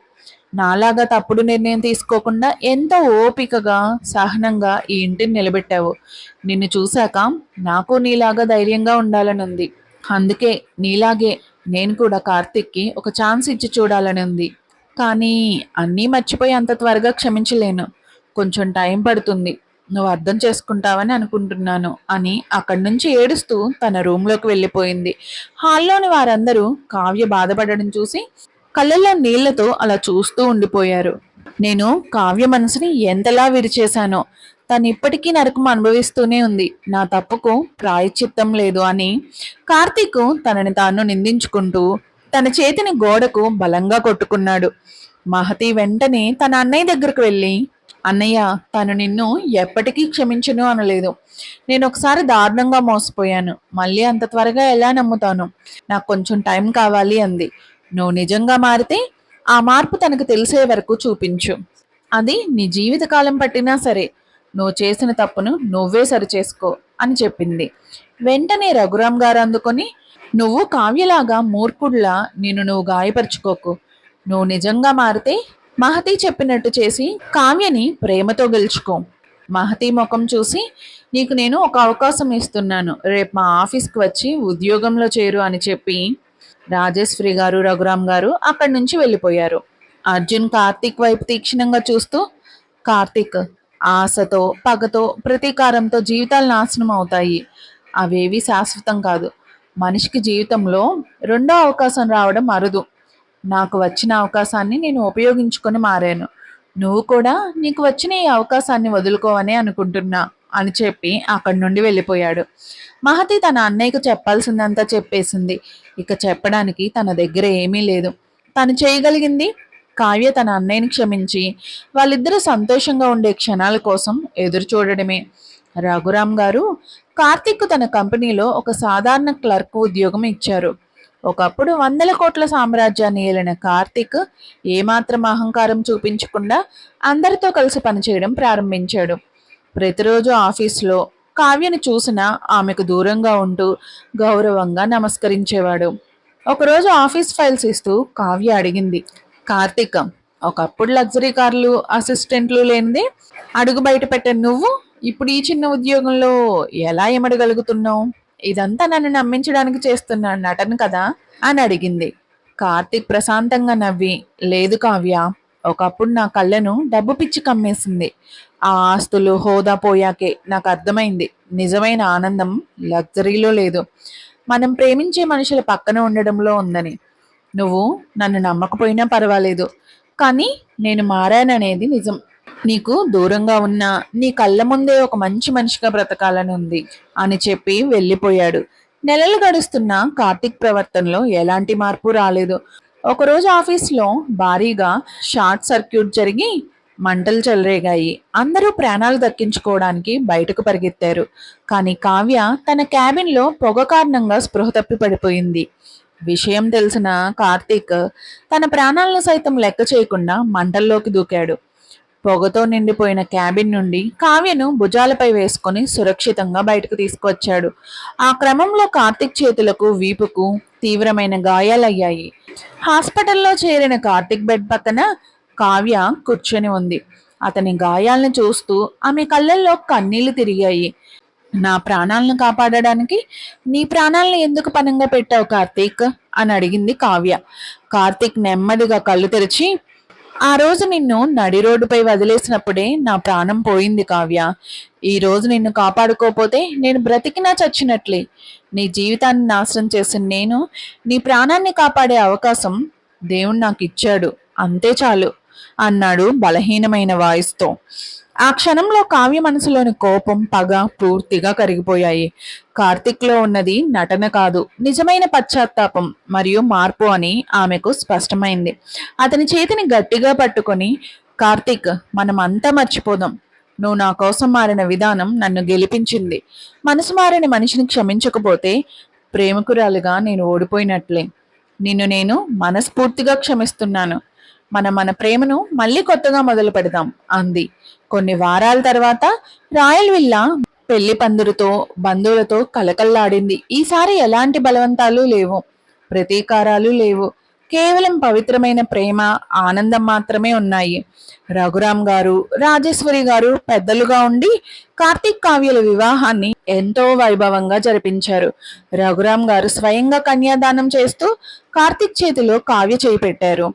నాలాగా తప్పుడు నిర్ణయం తీసుకోకుండా ఎంతో ఓపికగా, సహనంగా ఈ ఇంటిని నిలబెట్టావు. నిన్ను చూశాక నాకు నీలాగా ధైర్యంగా ఉండాలని ఉంది. అందుకే నీలాగే నేను కూడా కార్తిక్కి ఒక ఛాన్స్ ఇచ్చి చూడాలని ఉంది. కానీ అన్నీ మర్చిపోయి అంత త్వరగా క్షమించలేను. కొంచెం టైం పడుతుంది. నువ్వు అర్థం చేసుకుంటావని అనుకుంటున్నాను అని అక్కడి నుంచి ఏడుస్తూ తన రూంలోకి వెళ్ళిపోయింది. హాల్లోని వారందరూ కావ్య బాధపడడం చూసి కళ్ళల్లో నీళ్లతో అలా చూస్తూ ఉండిపోయారు. నేను కావ్య మనసుని ఎంతలా విరిచేశానో. తను ఇప్పటికీ నరకం అనుభవిస్తూనే ఉంది. నా తప్పుకు ప్రాయశ్చిత్తం లేదు అని కార్తీక్ తనని తాను నిందించుకుంటూ తన చేతిని గోడకు బలంగా కొట్టుకున్నాడు. మహతి వెంటనే తన అన్నయ్య దగ్గరకు వెళ్ళి, అన్నయ్య, తను నిన్ను ఎప్పటికీ క్షమించను అనలేదు. నేను ఒకసారి దారుణంగా మోసపోయాను. మళ్ళీ అంత త్వరగా ఎలా నమ్ముతాను? నాకు కొంచెం టైం కావాలి అంది. నువ్వు నిజంగా మారితే ఆ మార్పు తనకు తెలిసే వరకు చూపించు. అది నీ జీవితకాలం పట్టినా సరే, నువ్వు చేసిన తప్పును నువ్వే సరిచేసుకో అని చెప్పింది. వెంటనే రఘురాం గారు అందుకొని, నువ్వు కావ్యలాగా మూర్ఖుడిలా నువ్వు గాయపరుచుకోకు. నువ్వు నిజంగా మారితే మహతి చెప్పినట్టు చేసి కావ్యని ప్రేమతో గెలుచుకో. మహతి ముఖం చూసి, నీకు నేను ఒక అవకాశం ఇస్తున్నాను. రేపు మా ఆఫీస్కి వచ్చి ఉద్యోగంలో చేరు అని చెప్పి రాజేశ్వరి గారు, రఘురాం గారు అక్కడి నుంచి వెళ్ళిపోయారు. అర్జున్ కార్తీక్ వైపు తీక్షణంగా చూస్తూ, కార్తీక్, ఆశతో, పగతో, ప్రతీకారంతో జీవితాలు నాశనం అవుతాయి. అవేవి శాశ్వతం కాదు. మనిషికి జీవితంలో రెండో అవకాశం రావడం అరుదు. నాకు వచ్చిన అవకాశాన్ని నేను ఉపయోగించుకొని మారాను. నువ్వు కూడా నీకు వచ్చిన ఈ అవకాశాన్ని వదులుకోవనే అనుకుంటున్నా అని చెప్పి అక్కడి నుండి వెళ్ళిపోయాడు. మహతి తన అన్నయ్యకు చెప్పాల్సిందంతా చెప్పేసింది. ఇక చెప్పడానికి తన దగ్గర ఏమీ లేదు. తను చేయగలిగింది కావ్య తన అన్నయ్యని క్షమించి వాళ్ళిద్దరూ సంతోషంగా ఉండే క్షణాల కోసం ఎదురు చూడడమే. రఘురాం గారు కార్తీక్ తన కంపెనీలో ఒక సాధారణ క్లర్క్ ఉద్యోగం ఇచ్చారు. ఒకప్పుడు 100 కోట్ల సామ్రాజ్యాన్ని ఏలిన కార్తీక్ ఏమాత్రం అహంకారం చూపించకుండా అందరితో కలిసి పనిచేయడం ప్రారంభించాడు. ప్రతిరోజు ఆఫీసులో కావ్యని చూసినా ఆమెకు దూరంగా ఉంటూ గౌరవంగా నమస్కరించేవాడు. ఒకరోజు ఆఫీస్ ఫైల్స్ ఇస్తూ కావ్య అడిగింది, కార్తీక్, ఒకప్పుడు లగ్జరీ కార్లు, అసిస్టెంట్లు లేనిదే అడుగు బయట పెట్టాను నువ్వు ఇప్పుడు ఈ చిన్న ఉద్యోగంలో ఎలా ఎమడగలుగుతున్నావు? ఇదంతా నన్ను నమ్మించడానికి చేస్తున్న నటన కదా అని అడిగింది. కార్తీక్ ప్రశాంతంగా నవ్వి, లేదు కావ్య, ఒకప్పుడు నా కళ్ళను డబ్బు పిచ్చి కమ్మేసింది. ఆ ఆస్తులు, హోదా పోయాకే నాకు అర్థమైంది నిజమైన ఆనందం లగ్జరీలో లేదు, మనం ప్రేమించే మనుషుల పక్కన ఉండడంలో ఉందని. నువ్వు నన్ను నమ్మకపోయినా పర్వాలేదు, కానీ నేను మారాననేది నిజం. నీకు దూరంగా ఉన్నా నీ కళ్ళ ముందే ఒక మంచి మనిషిగా బ్రతకాలని ఉంది అని చెప్పి వెళ్ళిపోయాడు. నెలలు గడుస్తున్నా కార్తీక్ ప్రవర్తనలో ఎలాంటి మార్పు రాలేదు. ఒకరోజు ఆఫీస్లో భారీగా షార్ట్ సర్క్యూట్ జరిగి మంటలు చెలరేగాయి. అందరూ ప్రాణాలు దక్కించుకోవడానికి బయటకు పరిగెత్తారు. కానీ కావ్య తన క్యాబిన్లో పొగ కారణంగా స్పృహ తప్పి పడిపోయింది. విషయం తెలిసిన కార్తీక్ తన ప్రాణాలను సైతం లెక్క చేయకుండా మంటల్లోకి దూకాడు. పొగతో నిండిపోయిన క్యాబిన్ నుండి కావ్యను భుజాలపై వేసుకొని సురక్షితంగా బయటకు తీసుకొచ్చాడు. ఆ క్రమంలో కార్తీక్ చేతులకు, వీపుకు తీవ్రమైన గాయాలయ్యాయి. హాస్పిటల్లో చేరిన కార్తీక్ బెడ్ పక్కన కావ్య కూర్చొని ఉంది. అతని గాయాలను చూస్తూ ఆమె కళ్ళల్లో కన్నీళ్లు తిరిగాయి. నా ప్రాణాలను కాపాడడానికి నీ ప్రాణాలను ఎందుకు పనంగా పెట్టావు కార్తీక్ అని అడిగింది కావ్య. కార్తీక్ నెమ్మదిగా కళ్ళు తెరిచి, ఆ రోజు నిన్ను నడి రోడ్డుపై వదిలేసినప్పుడే నా ప్రాణం పోయింది కావ్య. ఈ రోజు నిన్ను కాపాడుకోపోతే నేను బ్రతికినా చచ్చినట్లే. నీ జీవితాన్ని నాశనం చేసిన నేను నీ ప్రాణాన్ని కాపాడే అవకాశం దేవుడు నాకు ఇచ్చాడు, అంతే చాలు అన్నాడు బలహీనమైన వాయిస్తో. ఆ క్షణంలో కావ్య మనసులోని కోపం, పగ పూర్తిగా కరిగిపోయాయి. కార్తీక్‌లో ఉన్నది నటన కాదు, నిజమైన పశ్చాత్తాపం మరియు మార్పు అని ఆమెకు స్పష్టమైంది. అతని చేతిని గట్టిగా పట్టుకొని, కార్తీక్, మనమంతా మర్చిపోదాం. నువ్వు నా కోసం మారిన విధానం నన్ను గెలిపించింది. మనసు మారిన మనిషిని క్షమించకపోతే ప్రేమికురాలిగా నేను ఓడిపోయినట్లే. నిన్ను నేను మనస్ఫూర్తిగా క్షమిస్తున్నాను. మన ప్రేమను మళ్ళీ కొత్తగా మొదలు పెడదాం అంది. కొన్ని వారాల తర్వాత రాయల్ విల్లా పెళ్లి పందిరితో, బంధువులతో కలకల్లాడింది. ఈసారి ఎలాంటి బలవంతాలు లేవు, ప్రతీకారాలు లేవు. కేవలం పవిత్రమైన ప్రేమ, ఆనందం మాత్రమే ఉన్నాయి. రఘురాం గారు, రాజేశ్వరి గారు పెద్దలుగా ఉండి కార్తీక్ కావ్యల వివాహాన్ని ఎంతో వైభవంగా జరిపించారు. రఘురాం గారు స్వయంగా కన్యాదానం చేస్తూ కార్తీక్ చేతిలో కావ్య చేయి పెట్టారు.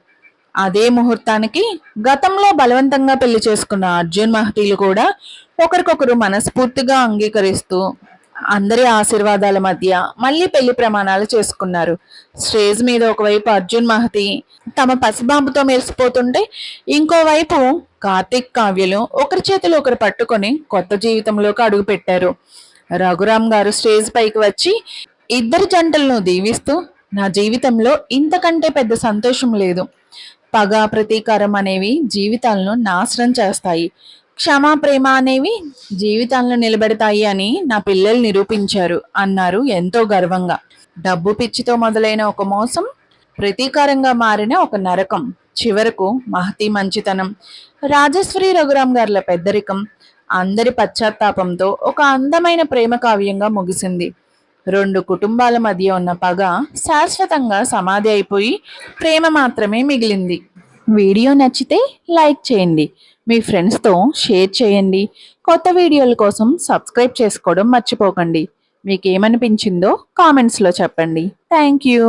అదే ముహూర్తానికి గతంలో బలవంతంగా పెళ్లి చేసుకున్న అర్జున్ మహతీలు కూడా ఒకరికొకరు మనస్ఫూర్తిగా అంగీకరిస్తూ అందరి ఆశీర్వాదాల మధ్య మళ్ళీ పెళ్లి ప్రమాణాలు చేసుకున్నారు. స్టేజ్ మీద ఒకవైపు అర్జున్ మహతి తమ పసిబాబుతో మెరిసిపోతుంటే, ఇంకోవైపు కార్తీక్ కావ్యలు ఒకరి చేతులు ఒకరు పట్టుకొని కొత్త జీవితంలోకి అడుగుపెట్టారు. రఘురాం గారు స్టేజ్ పైకి వచ్చి ఇద్దరు జంటలను దీవిస్తూ, నా జీవితంలో ఇంతకంటే పెద్ద సంతోషం లేదు. పగ, ప్రతీకారం అనేవి జీవితాలను నాశనం చేస్తాయి. క్షమా, ప్రేమ అనేవి జీవితాలను నిలబెడతాయి అని నా పిల్లలు నిరూపించారు అన్నారు ఎంతో గర్వంగా. డబ్బు పిచ్చితో మొదలైన ఒక మోసం ప్రతీకారంగా మారిన ఒక నరకం, చివరకు మహతి మంచితనం, రాజేశ్వరి రఘురాం గారుల పెద్దరికం, అందరి పశ్చాత్తాపంతో ఒక అందమైన ప్రేమ కావ్యంగా ముగిసింది. రెండు కుటుంబాల మధ్య ఉన్న పగ శాశ్వతంగా సమాధి అయిపోయి ప్రేమ మాత్రమే మిగిలింది. వీడియో నచ్చితే లైక్ చేయండి, మీ ఫ్రెండ్స్తో షేర్ చేయండి. కొత్త వీడియోల కోసం సబ్స్క్రైబ్ చేసుకోవడం మర్చిపోకండి. మీకు ఏమనిపించిందో కామెంట్స్లో చెప్పండి. Thank you.